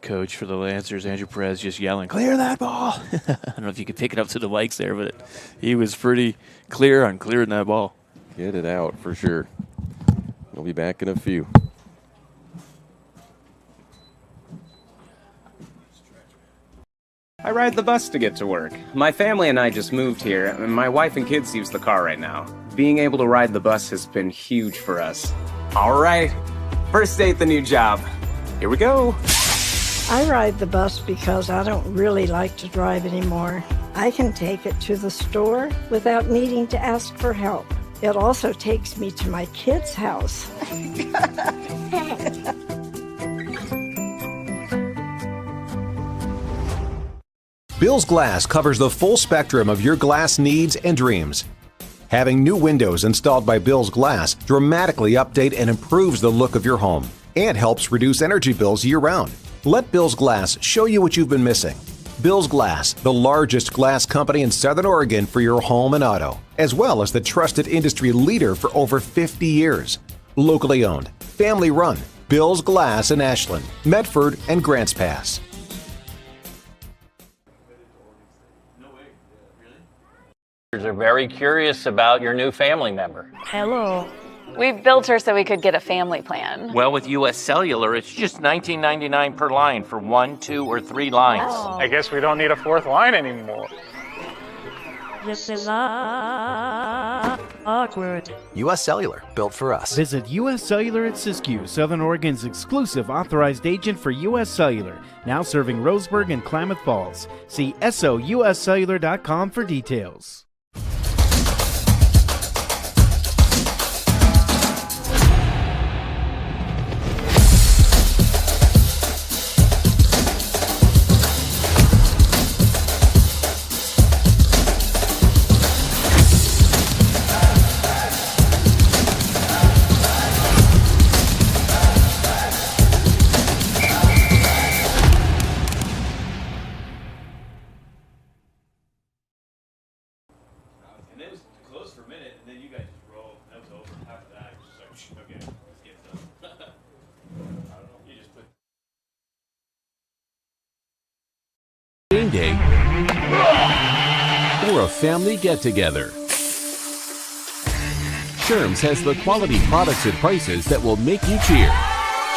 B: coach for the Lancers, Andrew Perez, just yelling, "Clear that ball!" I don't know if you could pick it up to the mics there, but he was pretty clear on clearing that ball.
A: Get it out for sure. We'll be back in a few.
C: I ride the bus to get to work. My family and I just moved here, and my wife and kids use the car right now. Being able to ride the bus has been huge for us. All right, first day at the new job. Here we go.
D: I ride the bus because I don't really like to drive anymore. I can take it to the store without needing to ask for help. It also takes me to my kids' house.
E: Bill's Glass covers the full spectrum of your glass needs and dreams. Having new windows installed by Bill's Glass dramatically update and improves the look of your home and helps reduce energy bills year-round. Let Bill's Glass show you what you've been missing. Bill's Glass, the largest glass company in Southern Oregon for your home and auto, as well as the trusted industry leader for over 50 years. Locally owned, family run, Bill's Glass in Ashland, Medford, and Grants Pass.
F: Are very curious about your new family member.
D: Hello.
G: We built her so we could get a family plan.
F: Well, with U.S. Cellular, it's just $19.99 per line for 1, 2, or 3 lines.
H: I guess we don't need a fourth line anymore.
I: This is awkward.
J: U.S. Cellular, built for us.
K: Visit U.S. Cellular at Siskiyou, Southern Oregon's exclusive authorized agent for U.S. Cellular, now serving Roseburg and Klamath Falls. See SOUScellular.com for details.
L: Game day or a family get-together. Sherm's has the quality products and prices that will make you cheer.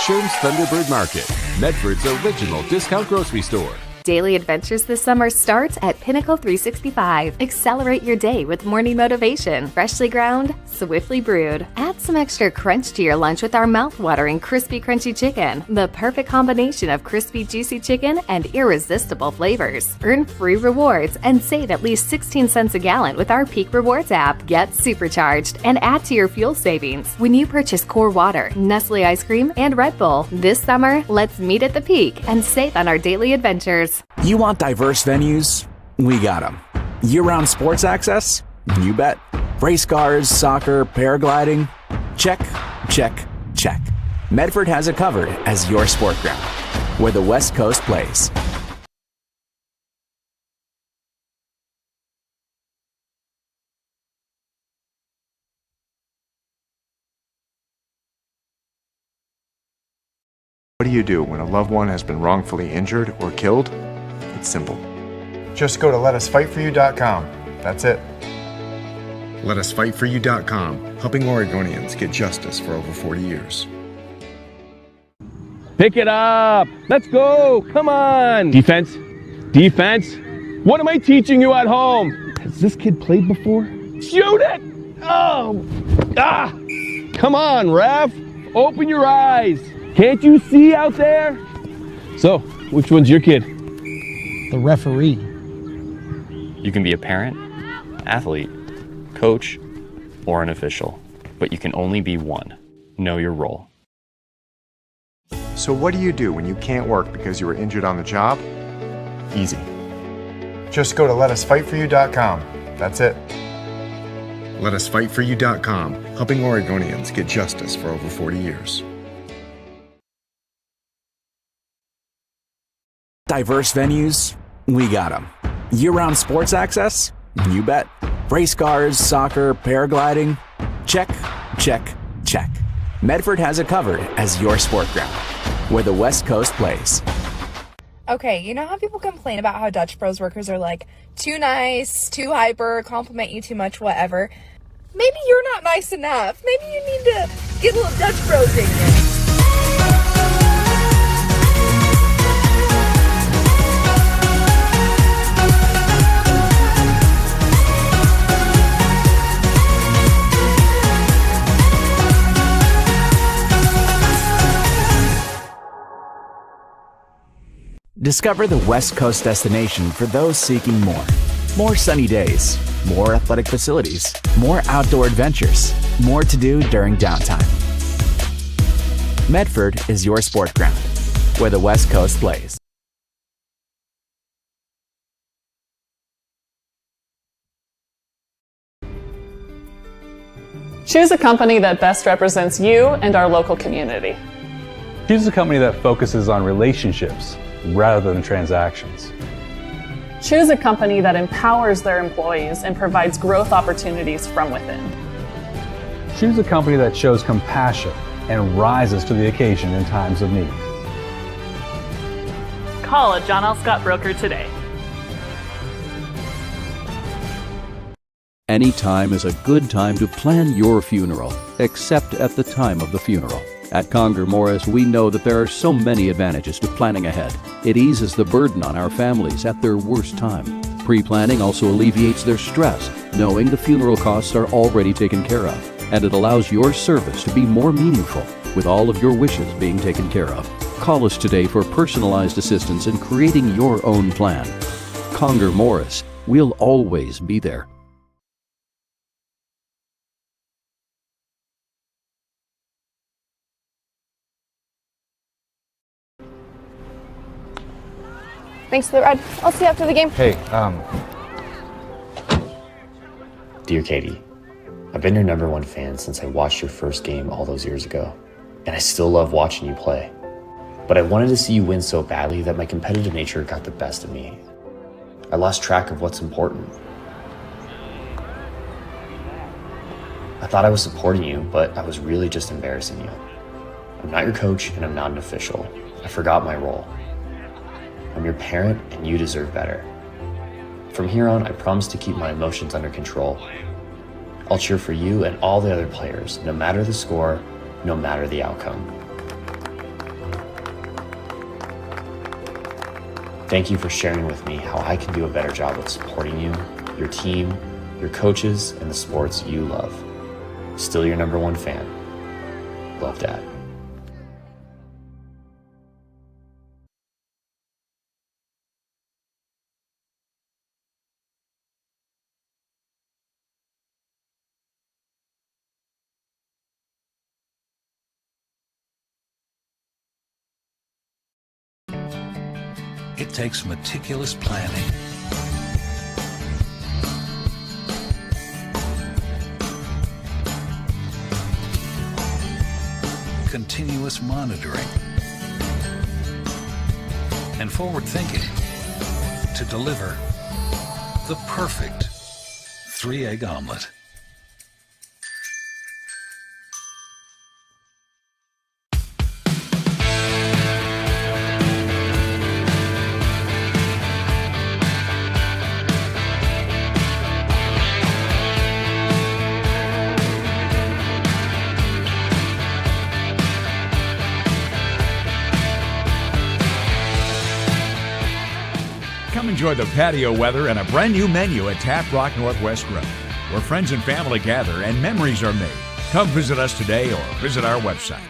L: Sherm's Thunderbird Market, Medford's original discount grocery store.
M: Daily adventures this summer starts at Pinnacle 365. Accelerate your day with morning motivation. Freshly ground, swiftly brewed. Add some extra crunch to your lunch with our mouth-watering crispy crunchy chicken. The perfect combination of crispy juicy chicken and irresistible flavors. Earn free rewards and save at least 16 cents a gallon with our Peak Rewards app. Get supercharged and add to your fuel savings when you purchase Core Water, Nestle ice cream, and Red Bull. This summer, let's meet at the Peak and save on our daily adventures.
N: You want diverse venues? We got them. Year-round sports access? You bet. Race cars, soccer, paragliding? Check, check, check. Medford has it covered as your sport ground, where the West Coast plays.
O: What do you do when a loved one has been wrongfully injured or killed? It's simple. Just go to letusfightforyou.com. That's it. LetUsFightForYou.com, helping Oregonians get justice for over 40 years.
P: Pick it up. Let's go. Come on. Defense. Defense. What am I teaching you at home? Has this kid played before? Shoot it. Oh. Ah. Come on, ref. Open your eyes. Can't you see out there? So, which one's your kid?
Q: The referee.
R: You can be a parent, athlete, coach, or an official, but you can only be one. Know your role.
O: So what do you do when you can't work because you were injured on the job? Easy. Just go to LetUsFightForYou.com. That's it. LetUsFightForYou.com, helping Oregonians get justice for over 40 years.
N: Diverse venues? We got them. Year-round sports access? You bet. Race cars, soccer, paragliding? Check, check, check. Medford has it covered as your sport ground, where the West Coast plays.
S: Okay, you know how people complain about how Dutch Bros workers are like too nice, too hyper, compliment you too much, whatever? Maybe you're not nice enough. Maybe you need to get a little Dutch Bros in you.
N: Discover the West Coast destination for those seeking more. More sunny days, more athletic facilities, more outdoor adventures, more to do during downtime. Medford is your sport ground, where the West Coast plays.
T: Choose a company that best represents you and our local community.
U: Choose a company that focuses on relationships rather than transactions.
T: Choose a company that empowers their employees and provides growth opportunities from within.
U: Choose a company that shows compassion and rises to the occasion in times of need.
T: Call a John L. Scott broker today.
V: Any time is a good time to plan your funeral, except at the time of the funeral. At Conger Morris, we know that there are so many advantages to planning ahead. It eases the burden on our families at their worst time. Pre-planning also alleviates their stress, knowing the funeral costs are already taken care of. And it allows your service to be more meaningful, with all of your wishes being taken care of. Call us today for personalized assistance in creating your own plan. Conger Morris, we'll always be there.
S: Thanks for the ride. I'll see you after the game.
W: Hey,
X: Dear Katie, I've been your #1 fan since I watched your first game all those years ago, and I still love watching you play. But I wanted to see you win so badly that my competitive nature got the best of me. I lost track of what's important. I thought I was supporting you, but I was really just embarrassing you. I'm not your coach, and I'm not an official. I forgot my role. I'm your parent, and you deserve better. From here on, I promise to keep my emotions under control. I'll cheer for you and all the other players, no matter the score, no matter the outcome. Thank you for sharing with me how I can do a better job of supporting you, your team, your coaches, and the sports you love. Still your #1 fan. Love, Dad.
Y: It takes meticulous planning, continuous monitoring, and forward thinking to deliver the perfect 3-egg omelet.
A: enjoy the patio weather and a brand new menu at Tap Rock Northwest Grill, where friends and family gather and memories are made. Come visit us today or visit our website.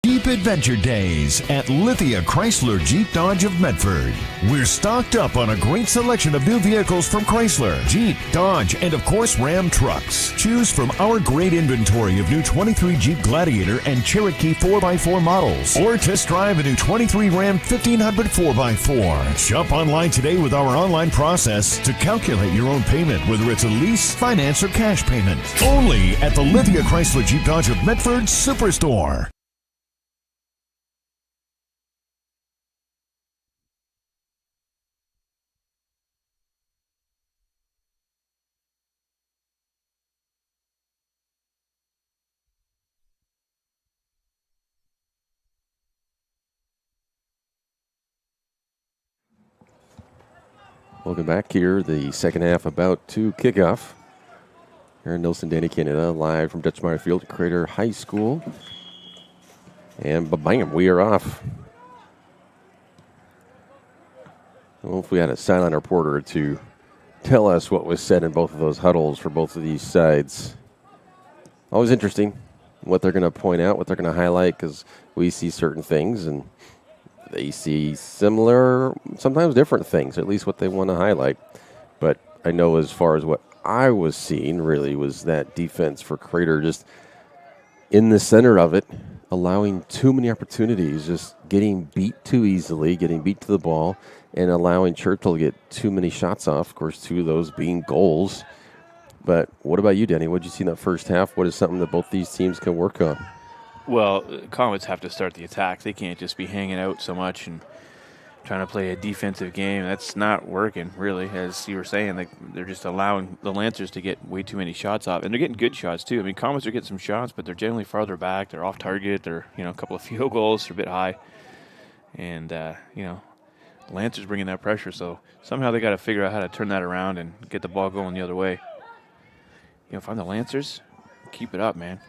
B: Jeep Adventure Days at Lithia Chrysler Jeep Dodge of Medford. We're stocked up on a great selection of new vehicles from Chrysler, Jeep, Dodge, and of course Ram trucks. Choose from our great inventory of new 23 Jeep Gladiator and Cherokee 4x4 models, or test drive a new 23 Ram 1500 4x4. Shop online today with our online process to calculate your own payment, whether it's a lease, finance, or cash payment. Only at the Lithia Chrysler Jeep Dodge of Medford Superstore.
C: Welcome back here. The second half about to kick off. Here in Nelson, Danny, Canada, live from Dutchmeyer Field at Crater High School. And bam, we are off. Well, if we had a sideline reporter to tell us what was said in both of those huddles for both of these sides. Always interesting what they're going to point out, what they're going to highlight, because we see certain things and they see similar, sometimes different things, at least what they want to highlight. But I know as far as what I was seeing really was that defense for Crater just in the center of it, allowing too many opportunities, just getting beat too easily, getting beat to the ball, and allowing Churchill to get too many shots off. Of course, two of those being goals. But what about you, Danny? What did you see in that first half? What is something that both these teams can work on?
E: Well, Comets have to start the attack. They can't just be hanging out so much and trying to play a defensive game. That's not working, really. As you were saying, they're just allowing the Lancers to get way too many shots off. And they're getting good shots, too. I mean, Comets are getting some shots, but they're generally farther back. They're off target. They're, a couple of field goals. They're a bit high. And, Lancers bringing that pressure. So somehow they got to figure out how to turn that around and get the ball going the other way. If I'm the Lancers, keep it up, man.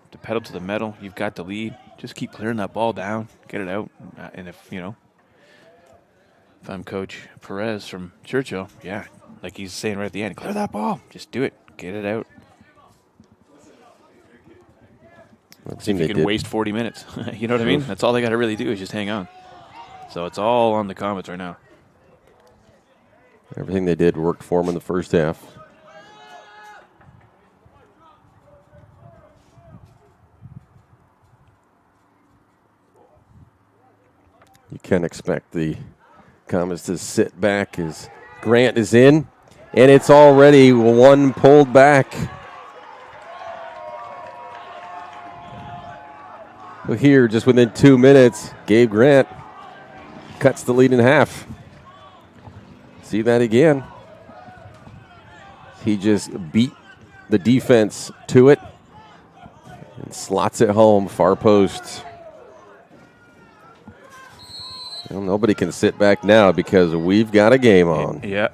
E: The pedal to the metal, you've got the lead. Just keep clearing that ball down, get it out. And if I'm Coach Perez from Churchill, yeah, like he's saying right at the end, clear that ball. Just do it. Get it out. See if you can waste 40 minutes. You know what I mean? That's all they got to really do is just hang on. So it's all on the Comets right now.
C: Everything they did worked for them in the first half. You can't expect the Comets to sit back as Grant is in, and it's already one pulled back. Well, here, just within 2 minutes, Gabe Grant cuts the lead in half. See that again. He just beat the defense to it and slots it home, far post. Well, nobody can sit back now because we've got a game on.
E: Yeah.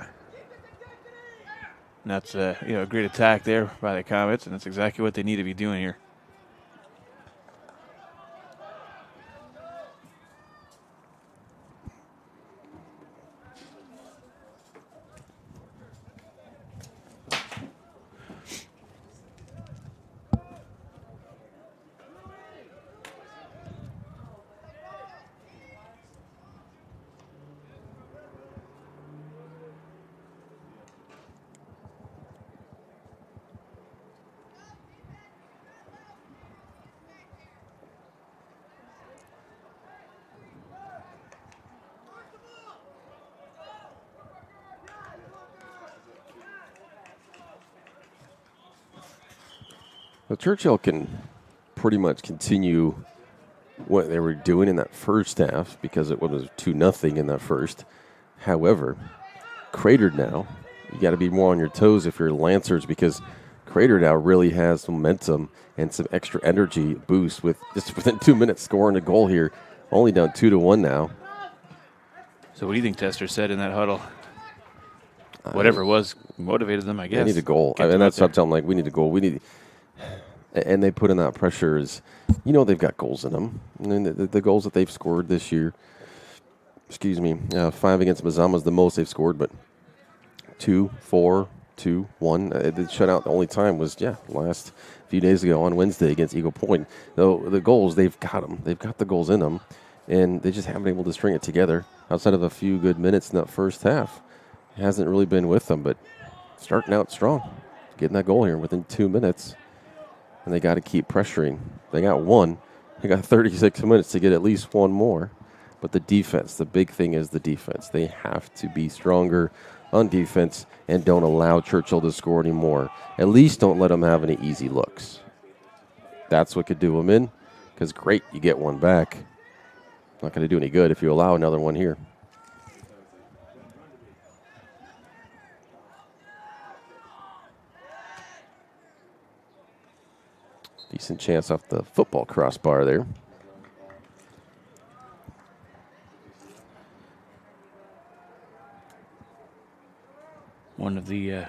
E: And that's a great attack there by the Comets, and that's exactly what they need to be doing here.
C: Well, Churchill can pretty much continue what they were doing in that first half because it was 2-0 in that first. However, Crater now, you got to be more on your toes if you're Lancers because Crater now really has momentum and some extra energy boost with just within 2 minutes scoring a goal here. Only down 2-1 now.
E: So what do you think Tester said in that huddle? Whatever it was motivated them, I guess.
C: They need a goal. And that's what I'm telling them, like, we need a goal. and they put in that pressure is, they've got goals in them. And the goals that they've scored this year, 5 against Mazama is the most they've scored, but 2, 4, 2, 1. The shutout, the only time was, last few days ago on Wednesday against Eagle Point. Though the goals, they've got them. They've got the goals in them, and they just haven't been able to string it together outside of a few good minutes in that first half. It hasn't really been with them, but starting out strong, getting that goal here within 2 minutes, and they got to keep pressuring. They got one. They got 36 minutes to get at least one more. But the defense, the big thing is the defense. They have to be stronger on defense and don't allow Churchill to score anymore. At least don't let them have any easy looks. That's what could do them in, because great, you get one back. Not going to do any good if you allow another one here. Decent chance off the football crossbar there.
E: One of the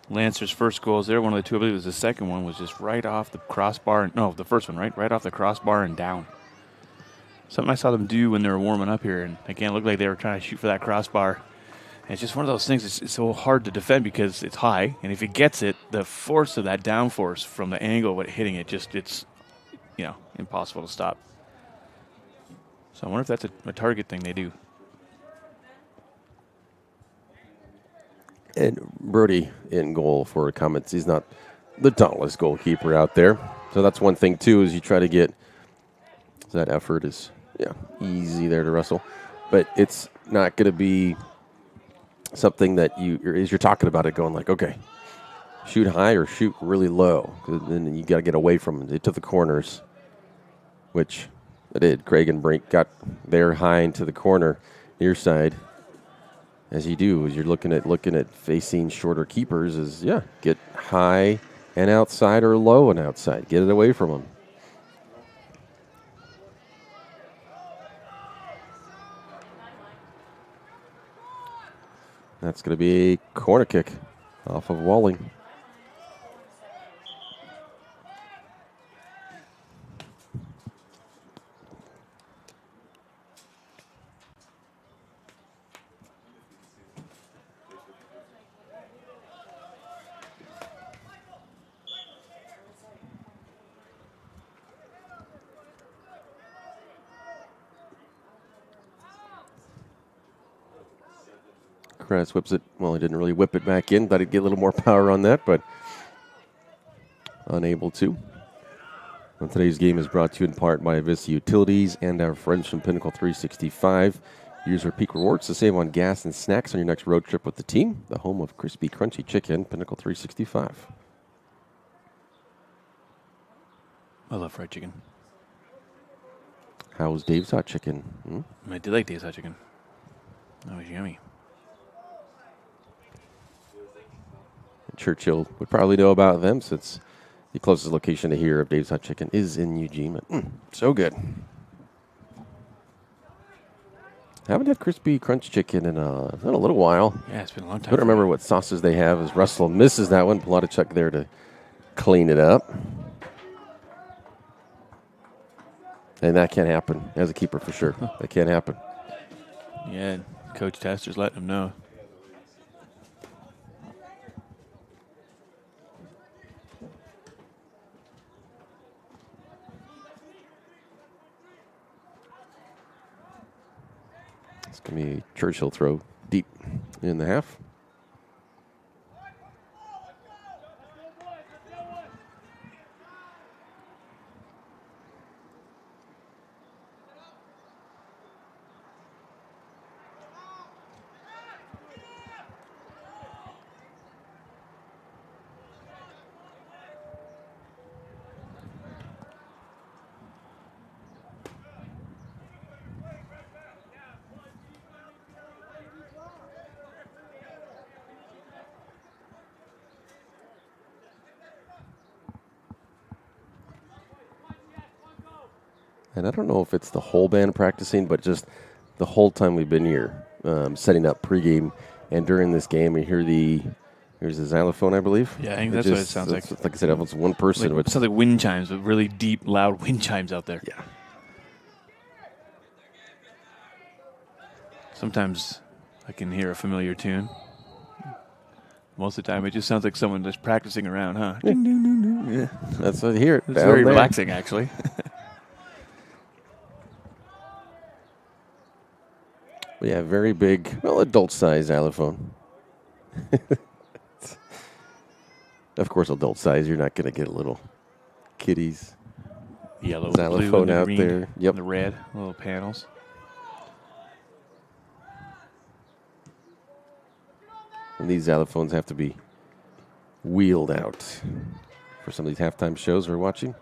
E: Lancers' first goals there, one of the two, I believe it was the second one, was just right off the crossbar. No, the first one, right off the crossbar and down. Something I saw them do when they were warming up here, and again, it looked like they were trying to shoot for that crossbar. And it's just one of those things, it's so hard to defend because it's high, and if he gets it, the force of that downforce from the angle of it hitting it, it's impossible to stop. So I wonder if that's a target thing they do.
C: And Brody in goal for comments. He's not the tallest goalkeeper out there. So that's one thing, too, is you try to get that effort is, easy there to wrestle. But it's not going to be something that you're talking about it going like, okay, shoot high or shoot really low. Then you got to get away from it to the corners, which I did. Craig and Brink got there high into the corner near side. As you do, as you're looking at facing shorter keepers, is get high and outside or low and outside. Get it away from them. That's going to be a corner kick off of Walling. Kress whips it. Well, he didn't really whip it back in. Thought he'd get a little more power on that, but unable to. Well, today's game is brought to you in part by Avista Utilities and our friends from Pinnacle 365. Use our peak rewards to save on gas and snacks on your next road trip with the team. The home of crispy, crunchy chicken, Pinnacle 365.
E: I love fried chicken.
C: How's Dave's Hot Chicken?
E: I did like Dave's Hot Chicken. That was yummy.
C: Churchill would probably know about them since the closest location to here of Dave's Hot Chicken is in Eugene. So good. Haven't had crispy crunch chicken in a little while.
E: Yeah, it's been a long time.
C: I don't remember what sauces they have as Russell misses that one. Chuck there to clean it up. And that can't happen as a keeper for sure. That can't happen.
E: Yeah, Coach Tester's letting him know.
C: It's going to be a Churchill throw deep in the half. And I don't know if it's the whole band practicing, but just the whole time we've been here, setting up pregame and during this game, we hear the Here's the xylophone, I believe.
E: Yeah, I think that's what it sounds like.
C: Like I said, it's one person.
E: It sounds like wind chimes, but really deep, loud wind chimes out there.
C: Yeah.
E: Sometimes I can hear a familiar tune. Most of the time, it just sounds like someone just practicing around, huh?
C: Yeah.
E: Ding, ding, ding, ding. Yeah.
C: That's what I hear.
E: It's very relaxing, actually.
C: We have very big, adult-sized xylophone. Of course, adult size. You're not going to get a little kitties
E: Yellow,
C: xylophone
E: blue, and the
C: out
E: green,
C: there. Yep.
E: The red little panels.
C: And these xylophones have to be wheeled out for some of these halftime shows we're watching.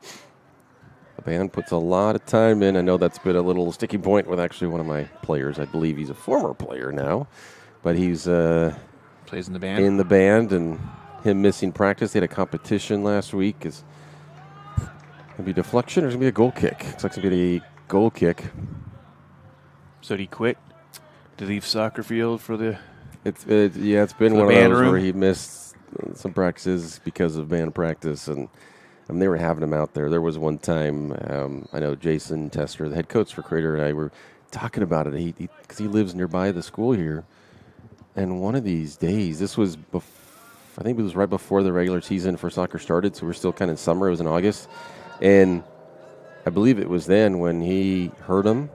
C: The band puts a lot of time in. I know that's been a little sticking point with actually one of my players. I believe he's a former player now, but he's
E: plays in the band.
C: In the band, and him missing practice. They had a competition last week. Is gonna be deflection or is gonna be a goal kick? Looks like it's gonna be a goal kick.
E: So did he quit to leave soccer field for the?
C: It's been one of those where he missed some practices because of band practice, and they were having him out there. There was one time, I know Jason Tester, the head coach for Crater, and I were talking about it. Because he lives nearby the school here, and one of these days, this was, I think it was right before the regular season for soccer started, so we're still kind of in summer. It was in August, and I believe it was then when he heard him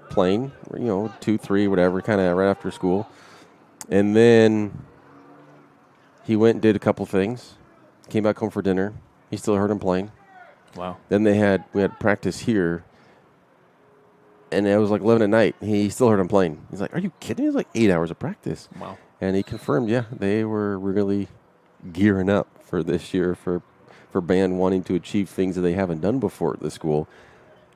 C: playing, 2, 3, whatever, kind of right after school. And then he went and did a couple things, came back home for dinner. He still heard him playing.
E: Wow.
C: Then we had practice here, and it was like 11 at night. He still heard him playing. He's like, "Are you kidding?" It was like 8 hours of practice.
E: Wow.
C: And he confirmed, they were really gearing up for this year for band wanting to achieve things that they haven't done before at the school,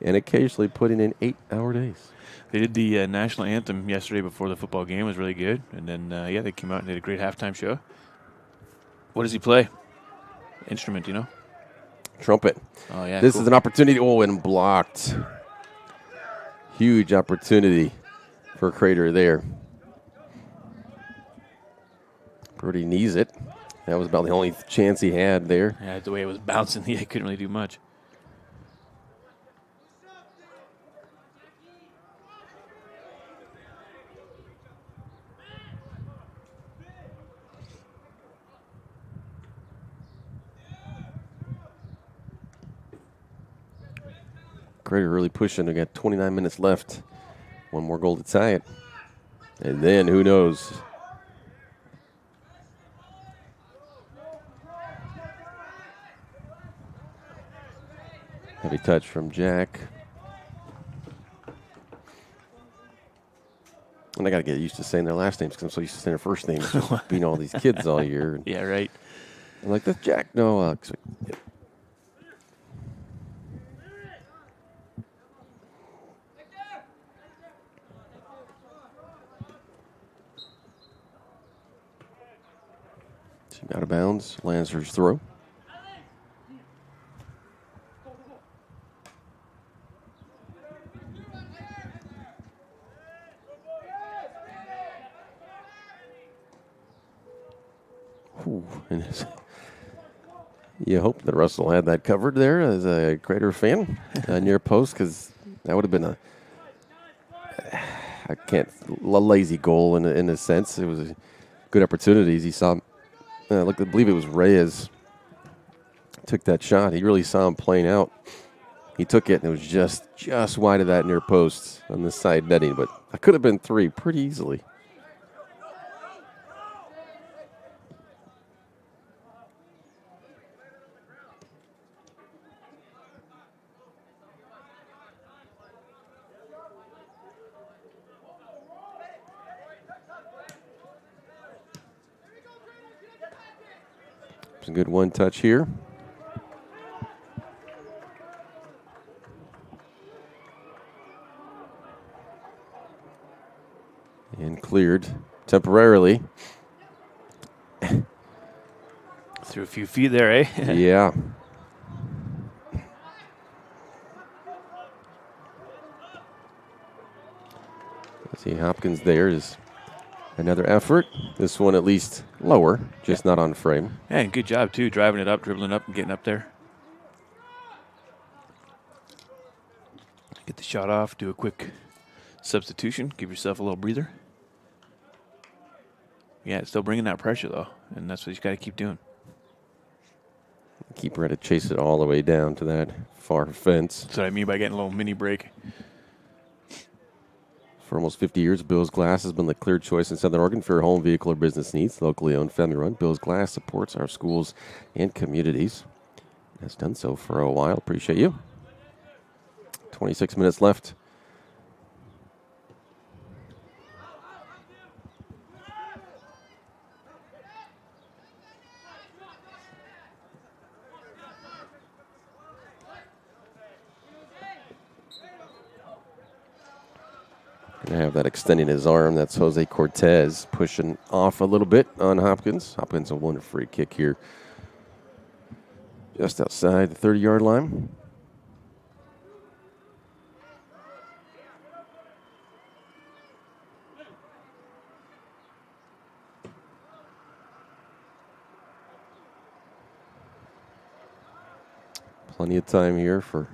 C: and occasionally putting in 8-hour days.
E: They did the national anthem yesterday before the football game. It was really good. And then, they came out and did a great halftime show. What does he play? Instrument,
C: Trumpet.
E: Oh, yeah.
C: This is an opportunity. Oh, and blocked. Huge opportunity for Crater there. Brody knees it. That was about the only chance he had there.
E: Yeah, the way it was bouncing, he couldn't really do much.
C: Crater really pushing. They got 29 minutes left. One more goal to tie it. And then, who knows? Heavy touch from Jack. And I got to get used to saying their last names because I'm so used to saying their first names. Being all these kids all year.
E: Yeah, right.
C: I'm like, that's Jack. No, yeah. Out of bounds. Lansers throw. You hope that Russell had that covered there as a Crater fan near post, because that would have been a lazy goal in a sense. It was a good opportunities. He saw, I believe it was Reyes took that shot. He really saw him playing out. He took it, and it was just wide of that near post on the side netting, but that could have been 3 pretty easily. Some good one touch here. And cleared temporarily.
E: Threw a few feet there, eh?
C: Yeah. See Hopkins there is Another effort. This one at least lower, just not on frame.
E: Yeah, and good job, too, driving it up, dribbling up, and getting up there. Get the shot off, do a quick substitution, give yourself a little breather. Yeah, it's still bringing that pressure, though, and that's what you got to keep doing.
C: Keeper had to chase it all the way down to that far fence.
E: That's what I mean by getting a little mini break.
C: For almost 50 years, Bill's Glass has been the clear choice in Southern Oregon for your home, vehicle, or business needs. Locally owned, family-run, Bill's Glass supports our schools and communities. It has done so for a while. Appreciate you. 26 minutes left. Gonna have that extending his arm. That's Jose Cortez pushing off a little bit on Hopkins. Hopkins will win a free kick here just outside the 30-yard line. Plenty of time here for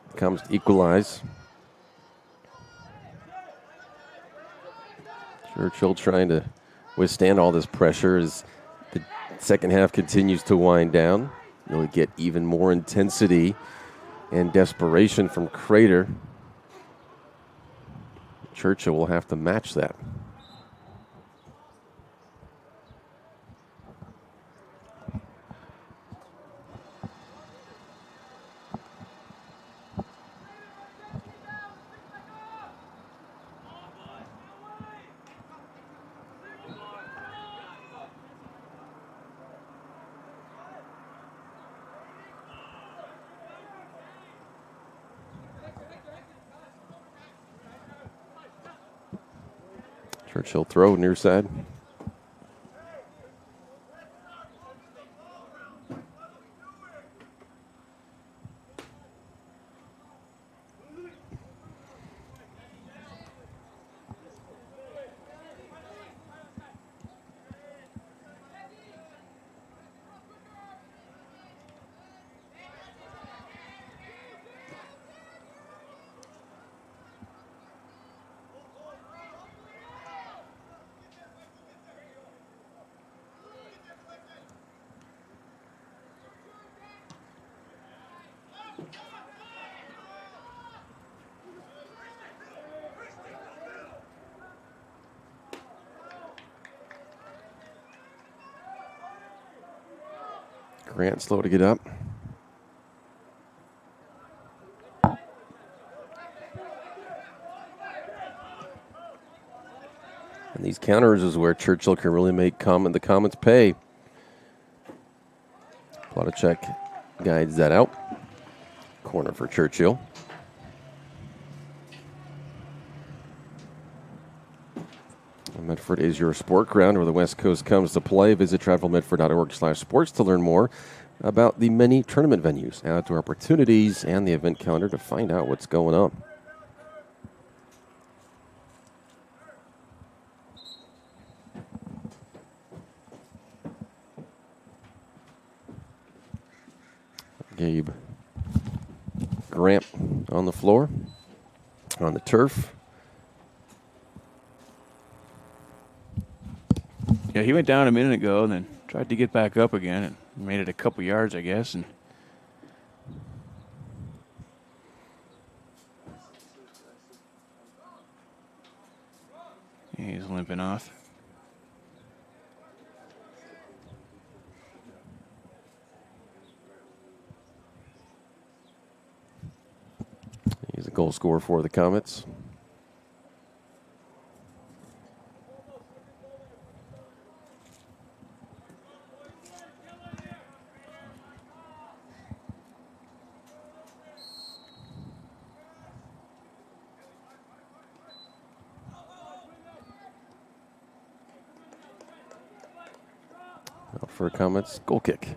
C: the Comets to equalize. Churchill trying to withstand all this pressure as the second half continues to wind down. You'll get even more intensity and desperation from Crater. Churchill will have to match that. Churchill throw near side. Grant slow to get up. And these counters is where Churchill can really make the Comets pay. Plotacek guides that out. Corner for Churchill. Medford is your sport ground where the West Coast comes to play. Visit travelmedford.org/sports to learn more about the many tournament venues, outdoor opportunities, and the event calendar to find out what's going on. Gabe Grant on the floor, on the turf.
E: Yeah, he went down a minute ago and then tried to get back up again and made it a couple yards, I guess. And he's limping off.
C: He's a goal scorer for the Comets. For Comets, goal kick.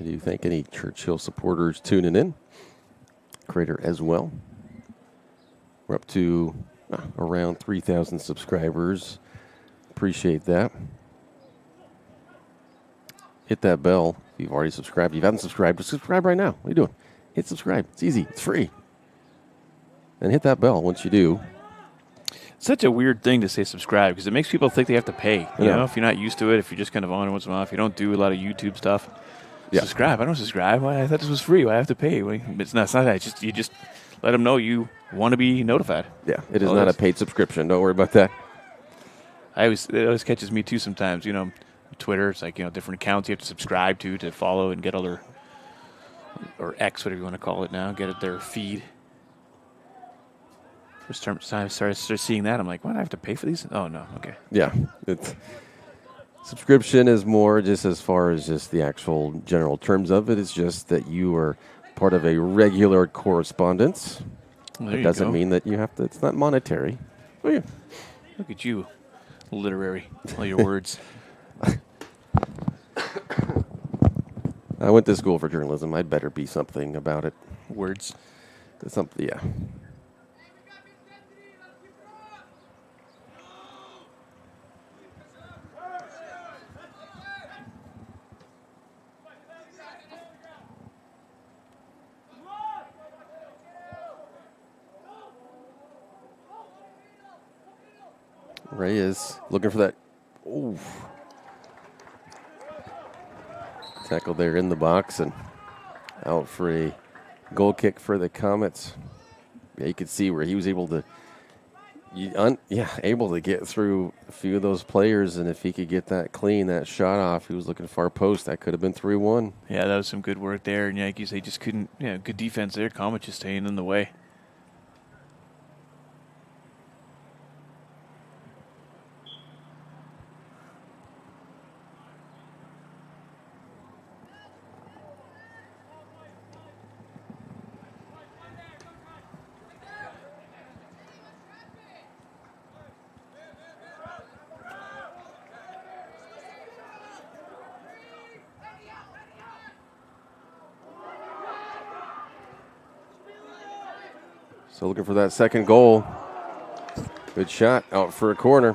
C: I do thank any Churchill supporters tuning in. Crater as well. We're up to around 3,000 subscribers. Appreciate that. Hit that bell if you've already subscribed. If you haven't subscribed, just subscribe right now. What are you doing? Hit subscribe. It's easy. It's free. And hit that bell once you do.
E: Such a weird thing to say subscribe because it makes people think they have to pay. You know, if you're not used to it, if you're just kind of on it once in a while, if you don't do a lot of YouTube stuff, subscribe. I don't subscribe. Why? I thought this was free. Why I have to pay? It's not that. It's just you just let them know you want to be notified.
C: Yeah, it is not a paid subscription. Don't worry about that.
E: It always catches me too sometimes. You know, Twitter. It's like different accounts you have to subscribe to follow and get all their or X, whatever you want to call it now, get their feed. First time I started seeing that, I'm like, what? I have to pay for these? Oh no, okay.
C: Yeah, subscription is more just as far as just the actual general terms of it. It's just that you are part of a regular correspondence. It doesn't mean that you have to. It's not monetary. Oh, yeah.
E: Look at you, literary, all your words.
C: I went to school for journalism. I'd better be something about it.
E: Words.
C: Something, yeah. Ray is looking for that. Ooh. Tackle there in the box and out for a goal kick for the Comets. Yeah, you could see where he was able to, able to get through a few of those players, and if he could get that clean, that shot off, he was looking far post. That could have been 3-1.
E: Yeah, that was some good work there, and Yankees, they just couldn't. Yeah, good defense there. Comets just staying in the way.
C: So looking for that second goal. Good shot out for a corner.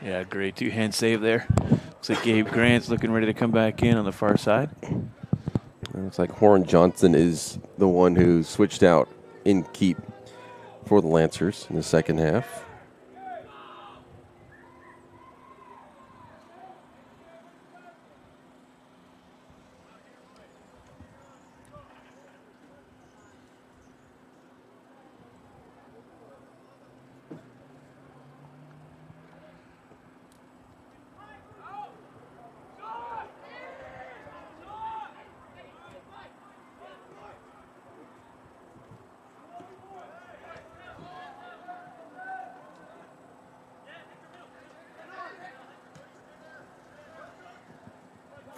E: Yeah, great two-hand save there. Looks like Gabe Grant's looking ready to come back in on the far side.
C: It looks like Horn Johnson is the one who switched out in keep for the Lancers in the second half.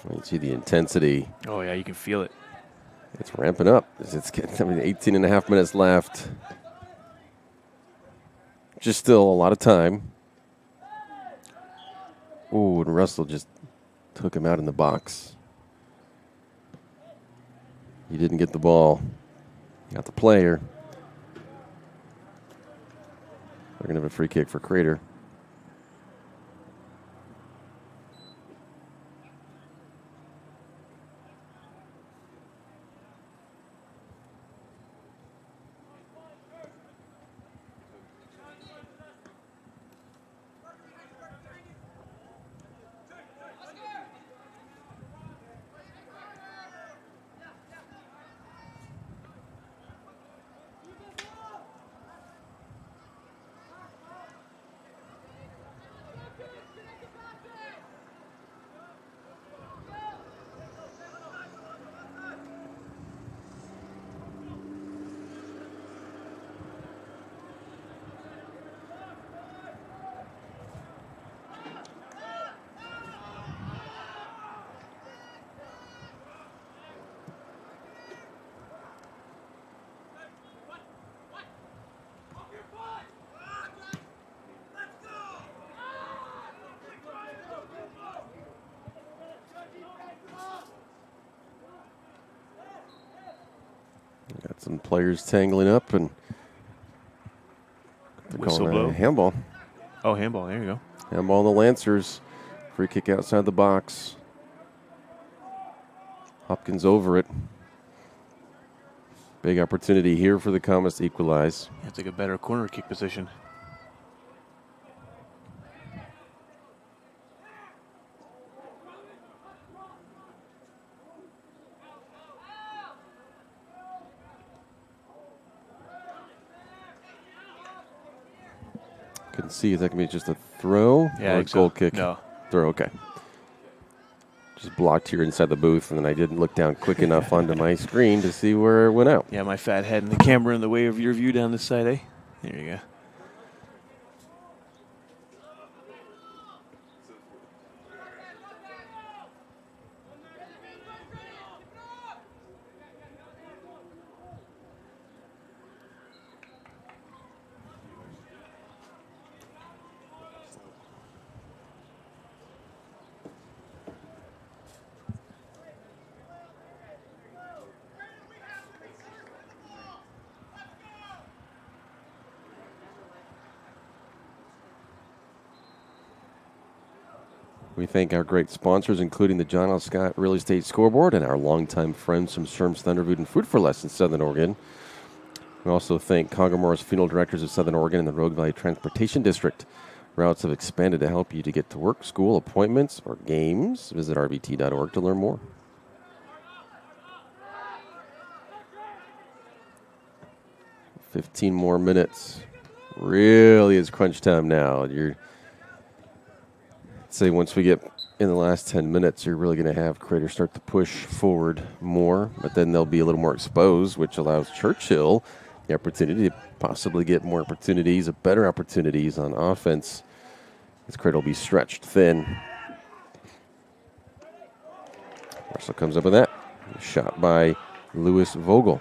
C: You see the intensity.
E: Oh, yeah, you can feel it.
C: It's ramping up. It's getting 18 and a half minutes left. Just still a lot of time. Ooh, and Russell just took him out in the box. He didn't get the ball. Got the player. They're going to have a free kick for Crater. Got some players tangling up, and they're
E: Whistle
C: calling
E: blow.
C: a handball.
E: Oh, handball. There you go.
C: Handball on the Lancers. Free kick outside the box. Hopkins over it. Big opportunity here for the Comets to equalize.
E: You have to get better corner kick position.
C: Couldn't see if that can be just a throw
E: Yeah,
C: or a goal kick.
E: No.
C: Throw, okay. Just blocked here inside the booth, and then I didn't look down quick enough onto my screen to see where it went out.
E: Yeah, my fat head and the camera in the way of your view down this side, eh? There you go.
C: We thank our great sponsors, including the John L. Scott Real Estate Scoreboard and our longtime friends from Sherm's Thunderboot and Food for Less in Southern Oregon. We also thank Conger Morris Funeral Directors of Southern Oregon and the Rogue Valley Transportation District. Routes have expanded to help you to get to work, school, appointments, or games. Visit rbt.org to learn more. $15 more minutes. Really is crunch time now. Say once we get in the last 10 minutes, you're really going to have Crater start to push forward more, but then they'll be a little more exposed, which allows Churchill the opportunity to possibly get more opportunities, better opportunities on offense. As Crater will be stretched thin. Russell comes up with that. Shot by Lewis Vogel.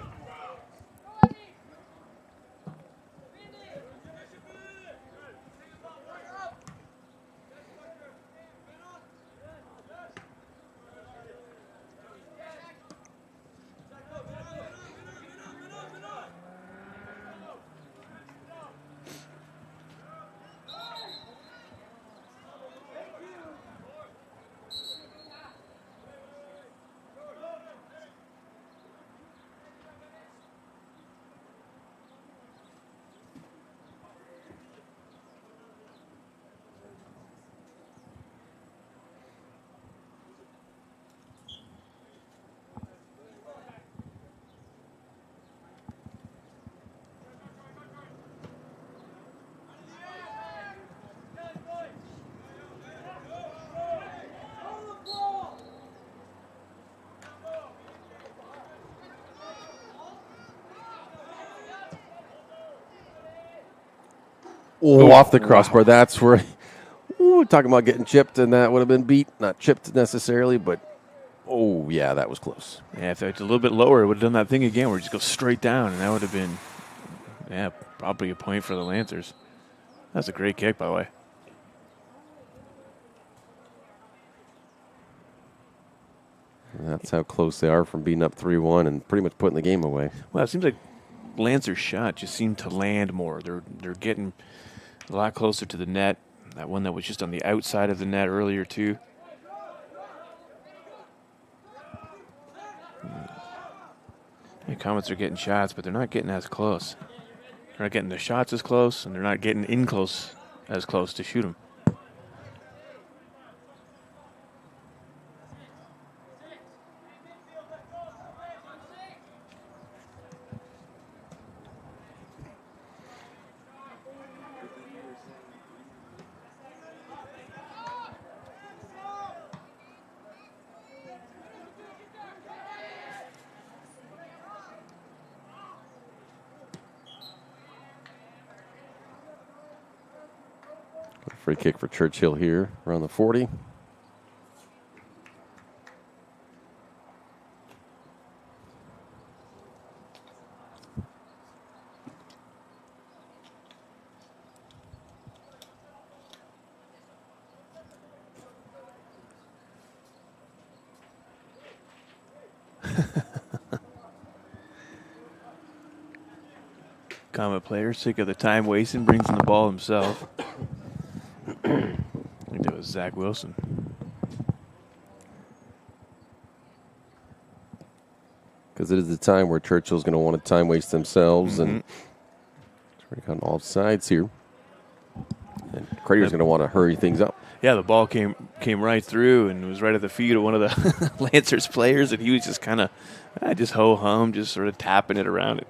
C: Oh, off the crossbar. That's where, talking about getting chipped, and that would have been beat. Not chipped necessarily, but, oh, yeah, that was close.
E: Yeah, if it's a little bit lower, it would have done that thing again where it just goes straight down, and that would have been, yeah, probably a point for the Lancers. That's a great kick, by the way.
C: That's how close they are from being up 3-1 and pretty much putting the game away.
E: Well, it seems like Lancer's shot just seemed to land more. They're getting a lot closer to the net. That one that was just on the outside of the net earlier, too. The Comets are getting shots, but they're not getting as close. They're not getting the shots as close, and they're not getting in close as close to shoot them.
C: Free kick for Churchill here around the 40.
E: Comet player, sick of the time wasting, brings in the ball himself. I think that was Zach Wilson.
C: Because it is the time where Churchill's going to want to time waste themselves, and it's on all sides here. And Crater's going to want to hurry things up.
E: Yeah, the ball came right through and was right at the feet of one of the Lancers players, and he was just kind of just ho-hum, just sort of tapping it around.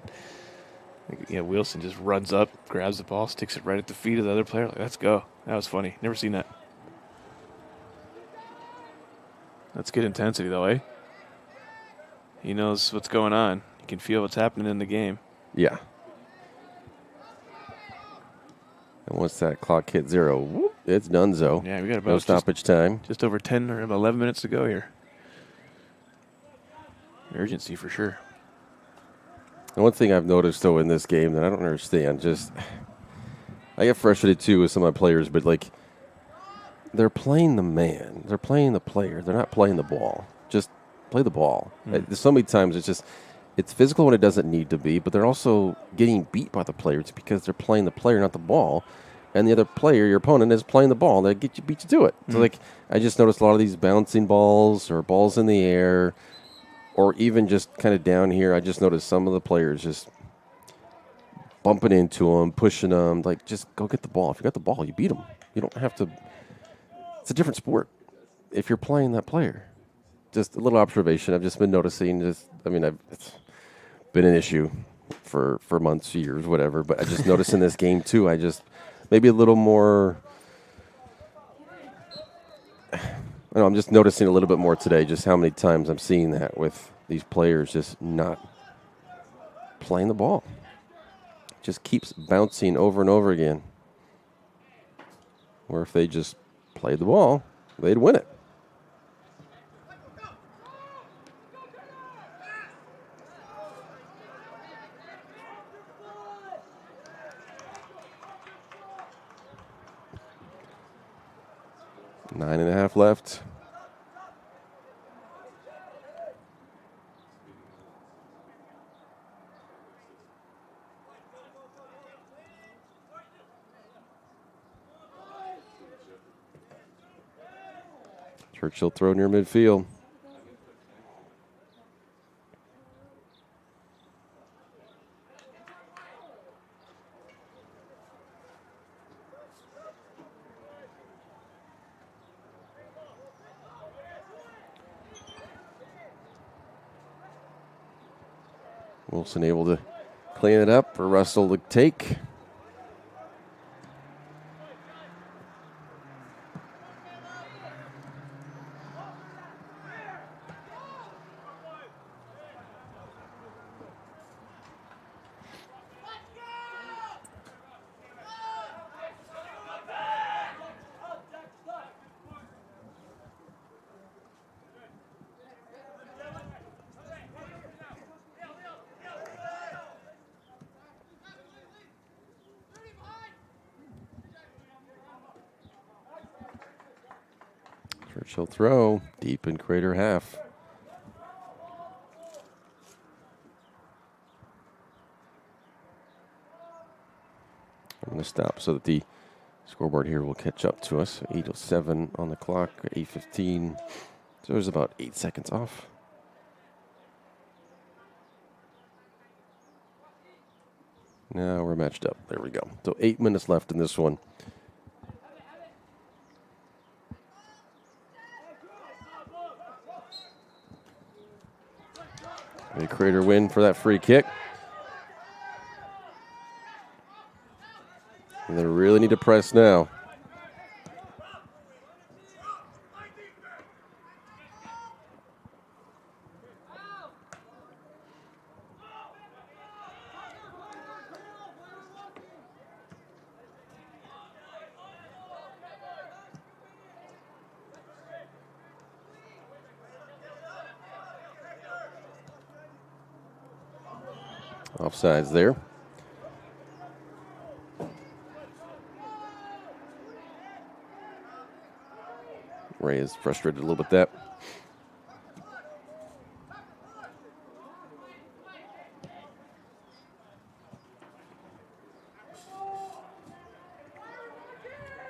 E: Yeah, Wilson just runs up, grabs the ball, sticks it right at the feet of the other player. Like, let's go. That was funny. Never seen that. That's good intensity, though, eh? He knows what's going on. He can feel what's happening in the game.
C: Yeah. And once that clock hits 0, whoop, it's donezo.
E: Yeah, we got about
C: no stoppage time.
E: Just over 10 or 11 minutes to go here. Urgency for sure.
C: And one thing I've noticed, though, in this game that I don't understand, I get frustrated, too, with some of my players, but, like, they're playing the man. They're playing the player. They're not playing the ball. Just play the ball. So many times it's physical when it doesn't need to be, but they're also getting beat by the players because they're playing the player, not the ball. And the other player, your opponent, is playing the ball. They beat you to it. So, like, I just noticed a lot of these bouncing balls or balls in the air, or even just kind of down here. I just noticed some of the players just bumping into them, pushing them. Like, just go get the ball. If you got the ball, you beat them. You don't have to. It's a different sport if you're playing that player. Just a little observation I've just been noticing. It's been an issue for months, years, whatever. But I just noticed in this game, too, maybe a little more. I'm just noticing a little bit more today just how many times I'm seeing that with these players just not playing the ball. It just keeps bouncing over and over again. Or if they just played the ball, they'd win it. Nine and a half left. Churchill throw near midfield. Wilson able to clean it up for Russell to take. Churchill throw deep in Crater half. I'm going to stop so that the scoreboard here will catch up to us. 8:07 on the clock, 8:15. So there's about 8 seconds off. Now we're matched up. There we go. So 8 minutes left in this one. A Crater win for that free kick. And they really need to press now. Offsides there. Ray is frustrated a little bit with that.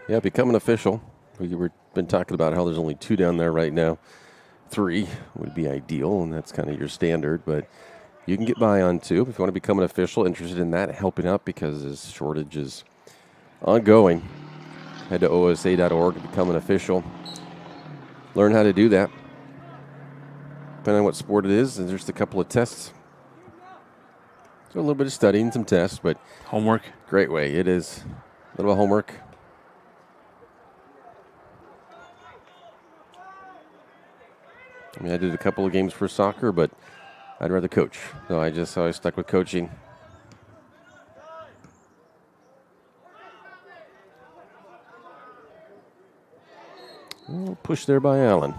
C: Yeah, become an official. We've been talking about how there's only 2 down there right now. 3 would be ideal, and that's kind of your standard, but you can get by on 2 if you want to become an official. Interested in that, helping out because this shortage is ongoing. Head to osa.org and become an official. Learn how to do that. Depending on what sport it is, and there's a couple of tests. So a little bit of studying, some tests, but
E: homework.
C: Great way. It is a little homework. I mean, I did a couple of games for soccer, but I'd rather coach. So I always stuck with coaching. Push there by Allen.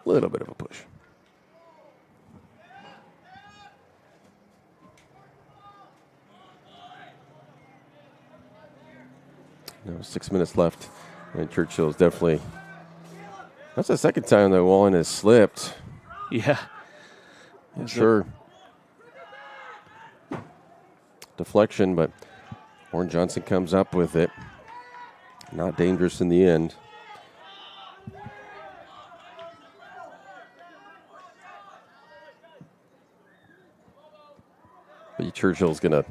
C: A little bit of a push. Now 6 minutes left, and Churchill is definitely. That's the second time that Wallen has slipped.
E: Yeah.
C: Sure. Deflection, but Warren Johnson comes up with it. Not dangerous in the end. But Churchill's going to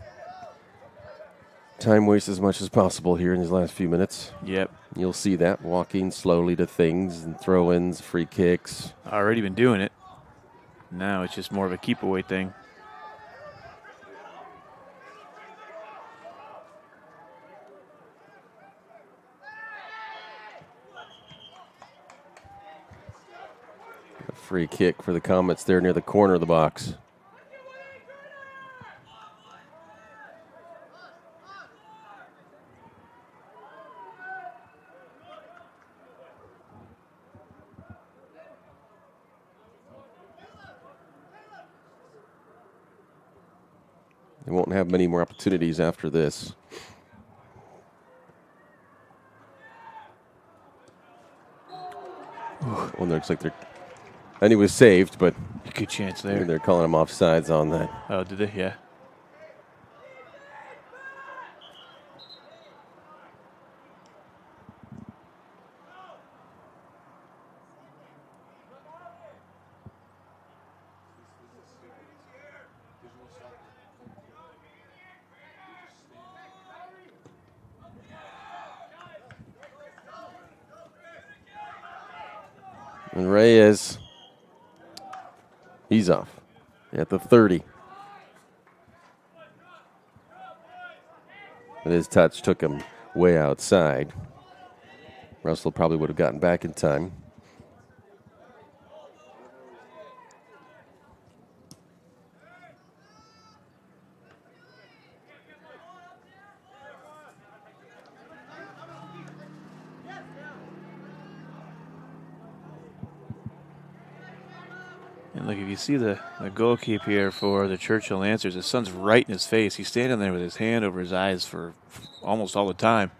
C: time waste as much as possible here in these last few minutes.
E: Yep.
C: You'll see that, walking slowly to things and throw-ins, free kicks.
E: Already been doing it. Now it's just more of a keep-away thing.
C: A free kick for the Comets there near the corner of the box. They won't have many more opportunities after this. Well, it looks like they're. And he was saved, but
E: good chance there.
C: They're calling him offsides on that.
E: Oh, did they? Yeah.
C: And Reyes, he's off at the 30. And his touch took him way outside. Russell probably would have gotten back in time.
E: And look, if you see the goal keep here for the Churchill Lancers, his son's right in his face. He's standing there with his hand over his eyes for almost all the time.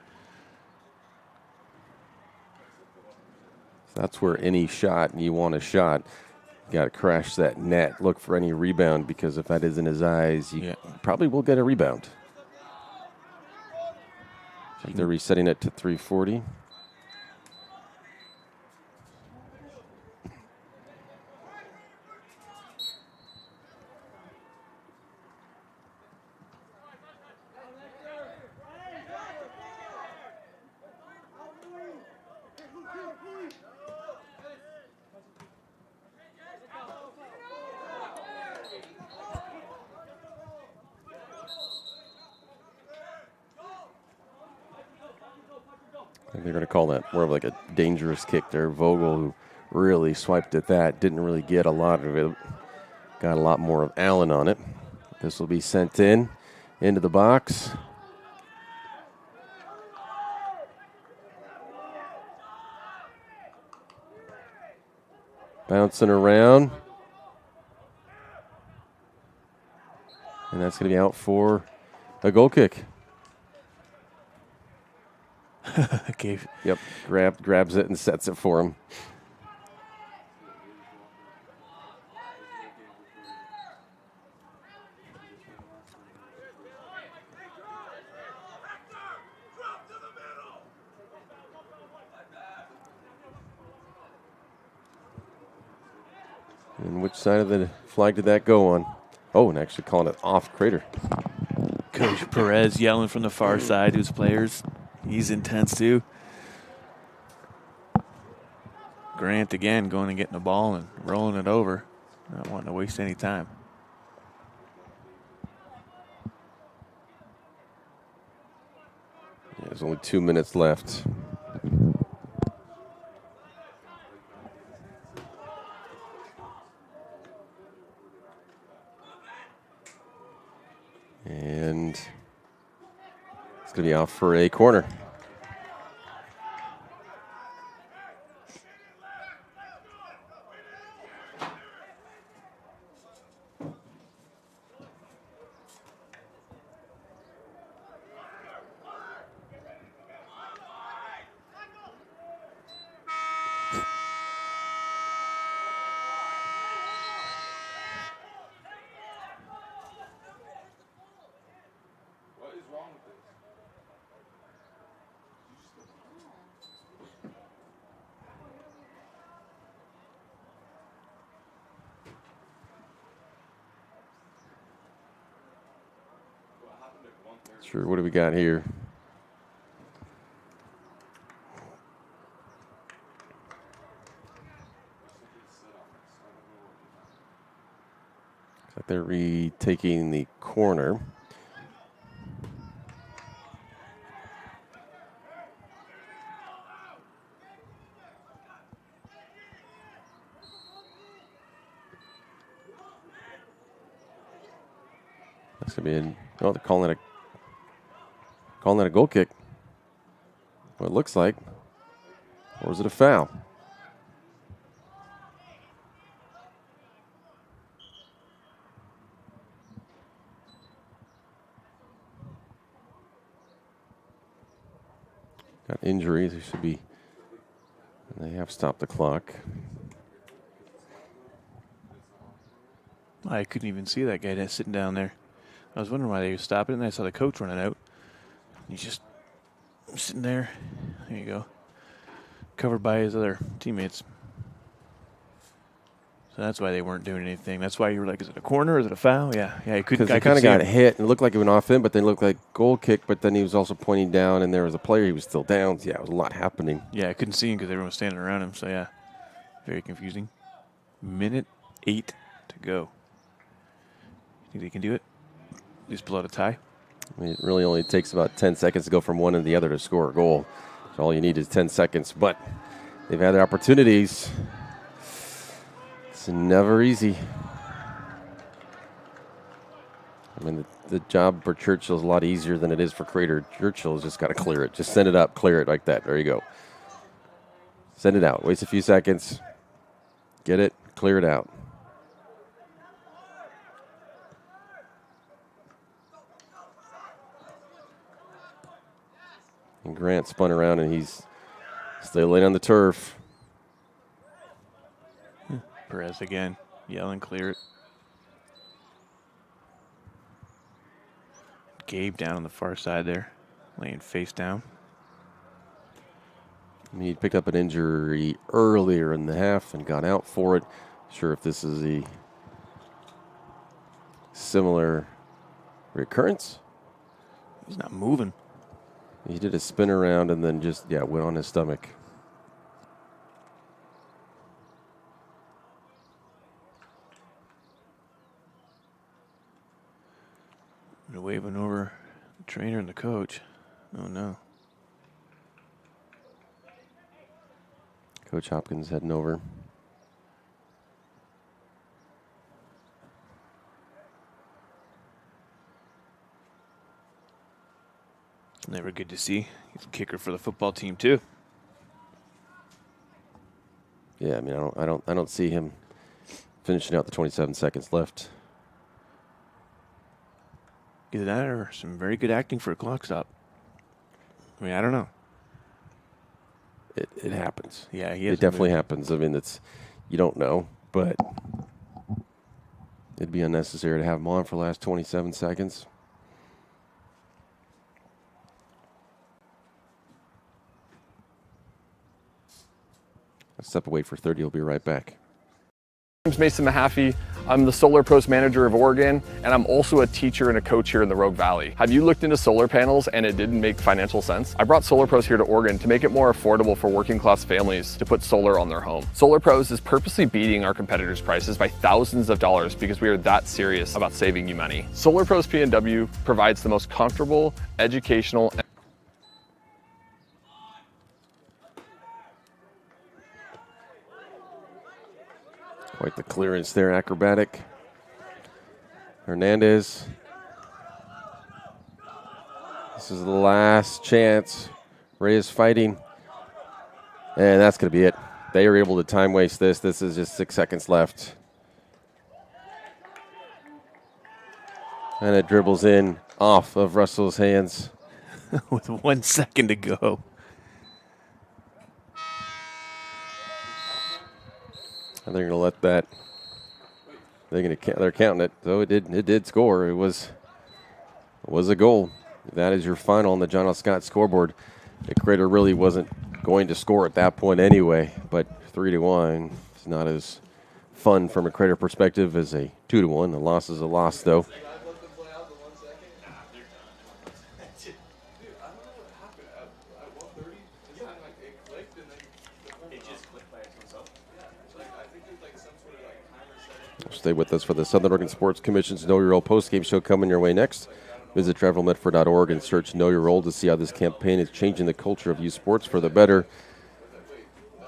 C: That's where any shot, and you want a shot, you got to crash that net, look for any rebound, because if that is in his eyes, you probably will get a rebound. They're resetting it to 340. They're going to call that more of like a dangerous kick there. Vogel, who really swiped at that, didn't really get a lot of it. Got a lot more of Allen on it. This will be sent into the box. Bouncing around. And that's going to be out for a goal kick. Yep, grabs it and sets it for him. And which side of the flag did that go on? Oh, and actually calling it off Crater.
E: Coach Perez yelling from the far side to his players. He's intense too. Grant again going and getting the ball and rolling it over. Not wanting to waste any time.
C: Yeah, there's only 2 minutes left. And it's going to be off for a corner. Sure, what do we got here? Looks like they're retaking the corner. That's going to be in. Oh, they're calling it a goal kick. What it looks like. Or is it a foul? Got injuries. They should be. They have stopped the clock.
E: I couldn't even see that guy that's sitting down there. I was wondering why they were stopping, and I saw the coach running out. He's just sitting there. There you go. Covered by his other teammates. So that's why they weren't doing anything. That's why you were like, is it a corner or is it a foul? Yeah, he couldn't.
C: Because he kind of got hit, and it looked like it went off him, but then it looked like goal kick, but then he was also pointing down, and there was a player, he was still down. Yeah, it was a lot happening.
E: Yeah, I couldn't see him because everyone was standing around him, so yeah. Very confusing. 1:08 to go. Think they can do it? At least pull out a tie?
C: I mean, it really only takes about 10 seconds to go from one to the other to score a goal. So all you need is 10 seconds, but they've had their opportunities. It's never easy. I mean, the job for Churchill is a lot easier than it is for Crater. Churchill's just got to clear it. Just send it up, clear it like that. There you go. Send it out. Waste a few seconds. Get it, clear it out. And Grant spun around, and he's still laying on the turf.
E: Perez again, yelling, clear it. Gabe down on the far side there, laying face down.
C: I mean, he picked up an injury earlier in the half and got out for it. Sure if this is a similar recurrence.
E: He's not moving.
C: He did a spin around and then just, went on his stomach.
E: They're waving over the trainer and the coach. Oh, no.
C: Coach Hopkins heading over.
E: It's never good to see. He's a kicker for the football team, too.
C: Yeah, I mean, I don't see him finishing out the 27 seconds left.
E: Either that or some very good acting for a clock stop. I mean, I don't know.
C: It happens.
E: Yeah,
C: it definitely happens. I mean, you don't know, but it'd be unnecessary to have him on for the last 27 seconds. I'll step away for 30. He'll be right back.
D: name's Mason Mahaffey. I'm the Solar Pros Manager of Oregon, and I'm also a teacher and a coach here in the Rogue Valley. Have you looked into solar panels and it didn't make financial sense? I brought Solar Pros here to Oregon to make it more affordable for working class families to put solar on their home. Solar Pros is purposely beating our competitors' prices by thousands of dollars because we are that serious about saving you money. Solar Pros PNW provides the most comfortable, educational,
C: Quite the clearance there, acrobatic. Hernandez. This is the last chance. Ray is fighting. And that's going to be it. They are able to time waste this. This is just 6 seconds left. And it dribbles in off of Russell's hands.
E: With 1 second to go.
C: And they're going to let that. They're counting it. So it did score. It was a goal. That is your final on the John L. Scott scoreboard. The Crater really wasn't going to score at that point anyway, but 3-1 is not as fun from a Crater perspective as a 2-1. A loss is a loss, though. Stay with us for the Southern Oregon Sports Commission's Know Your Role postgame show coming your way next. Visit travelmedford.org and search Know Your Role to see how this campaign is changing the culture of youth sports for the better.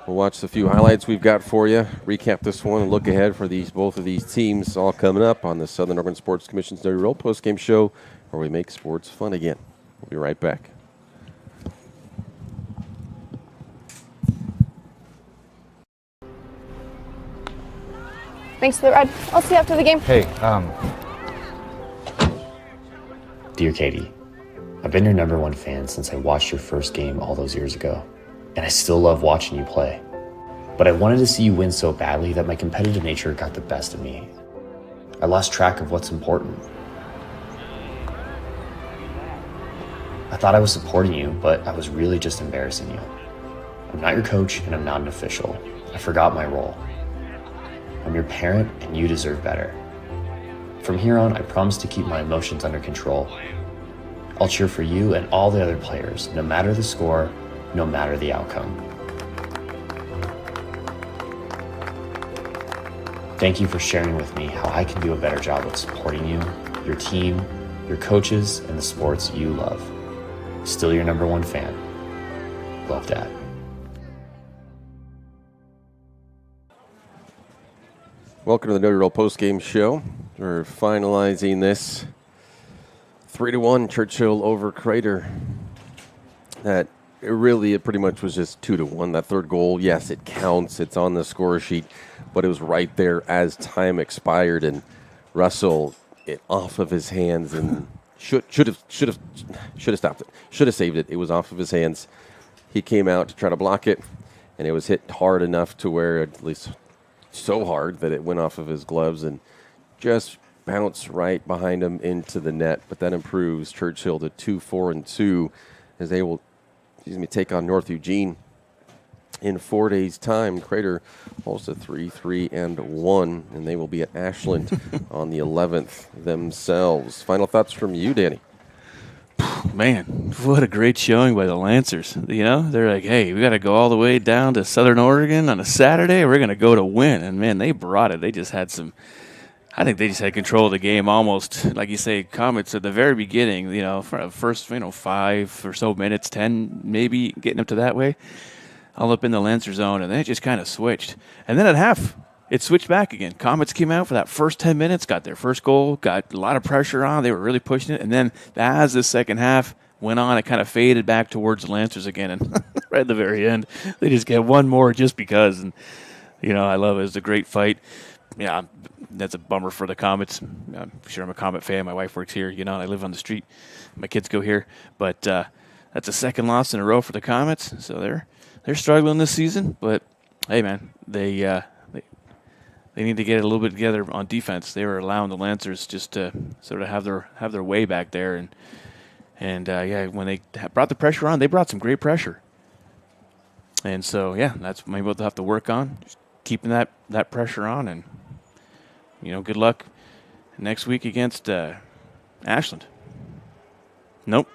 C: We'll watch the few highlights we've got for you, recap this one, and look ahead for both of these teams all coming up on the Southern Oregon Sports Commission's Know Your Role postgame show, where we make sports fun again. We'll be right back.
S: Thanks for the ride. I'll see you after the game.
X: Hey, Dear Katie, I've been your #1 fan since I watched your first game all those years ago, and I still love watching you play. But I wanted to see you win so badly that my competitive nature got the best of me. I lost track of what's important. I thought I was supporting you, but I was really just embarrassing you. I'm not your coach, and I'm not an official. I forgot my role. I'm your parent, and you deserve better. From here on, I promise to keep my emotions under control. I'll cheer for you and all the other players, no matter the score, no matter the outcome. Thank you for sharing with me how I can do a better job of supporting you, your team, your coaches, and the sports you love. Still your #1 fan. Love, Dad.
C: Welcome to the Know Your Role postgame show. We're finalizing this 3-1 Churchill over Crater. It pretty much was just 2-1. That third goal, yes, it counts. It's on the score sheet, but it was right there as time expired, and Russell it off of his hands and should have stopped it. Should have saved it. It was off of his hands. He came out to try to block it, and it was hit hard enough to where, at least so hard that it went off of his gloves and just bounced right behind him into the net. But that improves Churchill to 2-4-2 as they will take on North Eugene in 4 days' time. Crater also 3-3-1, and they will be at Ashland on the 11th themselves. Final thoughts from you, Danny?
E: Man, what a great showing by the Lancers. You know, they're like, hey, we got to go all the way down to Southern Oregon on a Saturday. We're going to go to win. And, man, they brought it. They just had I think they just had control of the game almost, like you say, Comets at the very beginning, you know, for the first, 5 or so minutes, 10 maybe, getting up to that way, all up in the Lancer zone. And then it just kind of switched. And then at half, it switched back again. Comets came out for that first 10 minutes, got their first goal, got a lot of pressure on. They were really pushing it. And then as the second half went on, it kind of faded back towards the Lancers again. And right at the very end, they just get one more just because. And, you know, I love it. It was a great fight. Yeah, that's a bummer for the Comets. I'm sure I'm a Comet fan. My wife works here, you know, and I live on the street. My kids go here. But that's a second loss in a row for the Comets. So they're struggling this season. But, hey, man, they need to get a little bit together on defense. They were allowing the Lancers just to sort of have their way back there, and when they brought the pressure on, they brought some great pressure. And so that's maybe what they'll have to work on, just keeping that pressure on, and good luck next week against Ashland. Nope.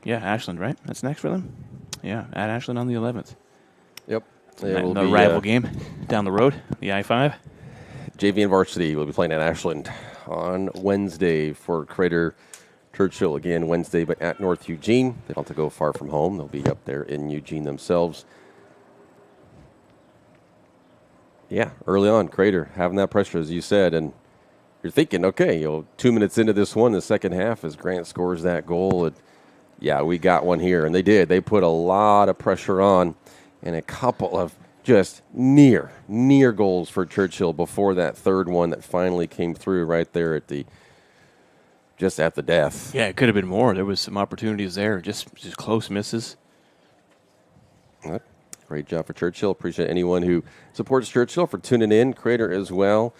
E: Yeah, Ashland, right? That's next for them? Yeah, at Ashland on the 11th.
C: Yep.
E: The rival game down the road, the I-5.
C: JV and varsity will be playing at Ashland on Wednesday for Crater. Churchill again Wednesday, but at North Eugene. They don't have to go far from home. They'll be up there in Eugene themselves. Yeah, early on, Crater having that pressure, as you said, and you're thinking, okay, 2 minutes into this one, the second half, as Grant scores that goal, yeah, we got one here, and they did. They put a lot of pressure on, and a couple of just near goals for Churchill before that third one that finally came through right there at the death.
E: Yeah, it could have been more. There was some opportunities there, just close misses.
C: Great job for Churchill. Appreciate anyone who supports Churchill for tuning in. Crater as well.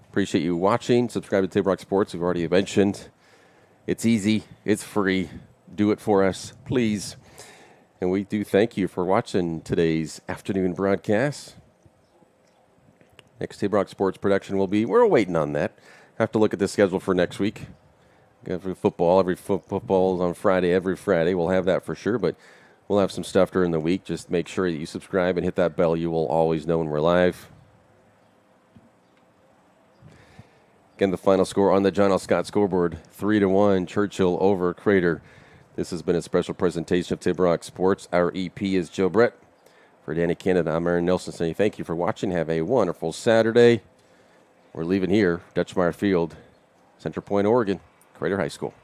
C: Appreciate you watching. Subscribe to Table Rock Sports. We've already mentioned. It's easy. It's free. Do it for us, please. And we do thank you for watching today's afternoon broadcast. Next Table Rock Sports production will be, we're waiting on that. Have to look at the schedule for next week. Every football is on Friday, every Friday. We'll have that for sure, but we'll have some stuff during the week. Just make sure that you subscribe and hit that bell. You will always know when we're live. Again, the final score on the John L. Scott scoreboard, 3-1, Churchill over Crater. This has been a special presentation of Table Rock Sports. Our EP is Joe Brett. For Danny Canada, I'm Aaron Nelson saying thank you for watching. Have a wonderful Saturday. We're leaving here, Dutchmeyer Field, Central Point, Oregon, Crater High School.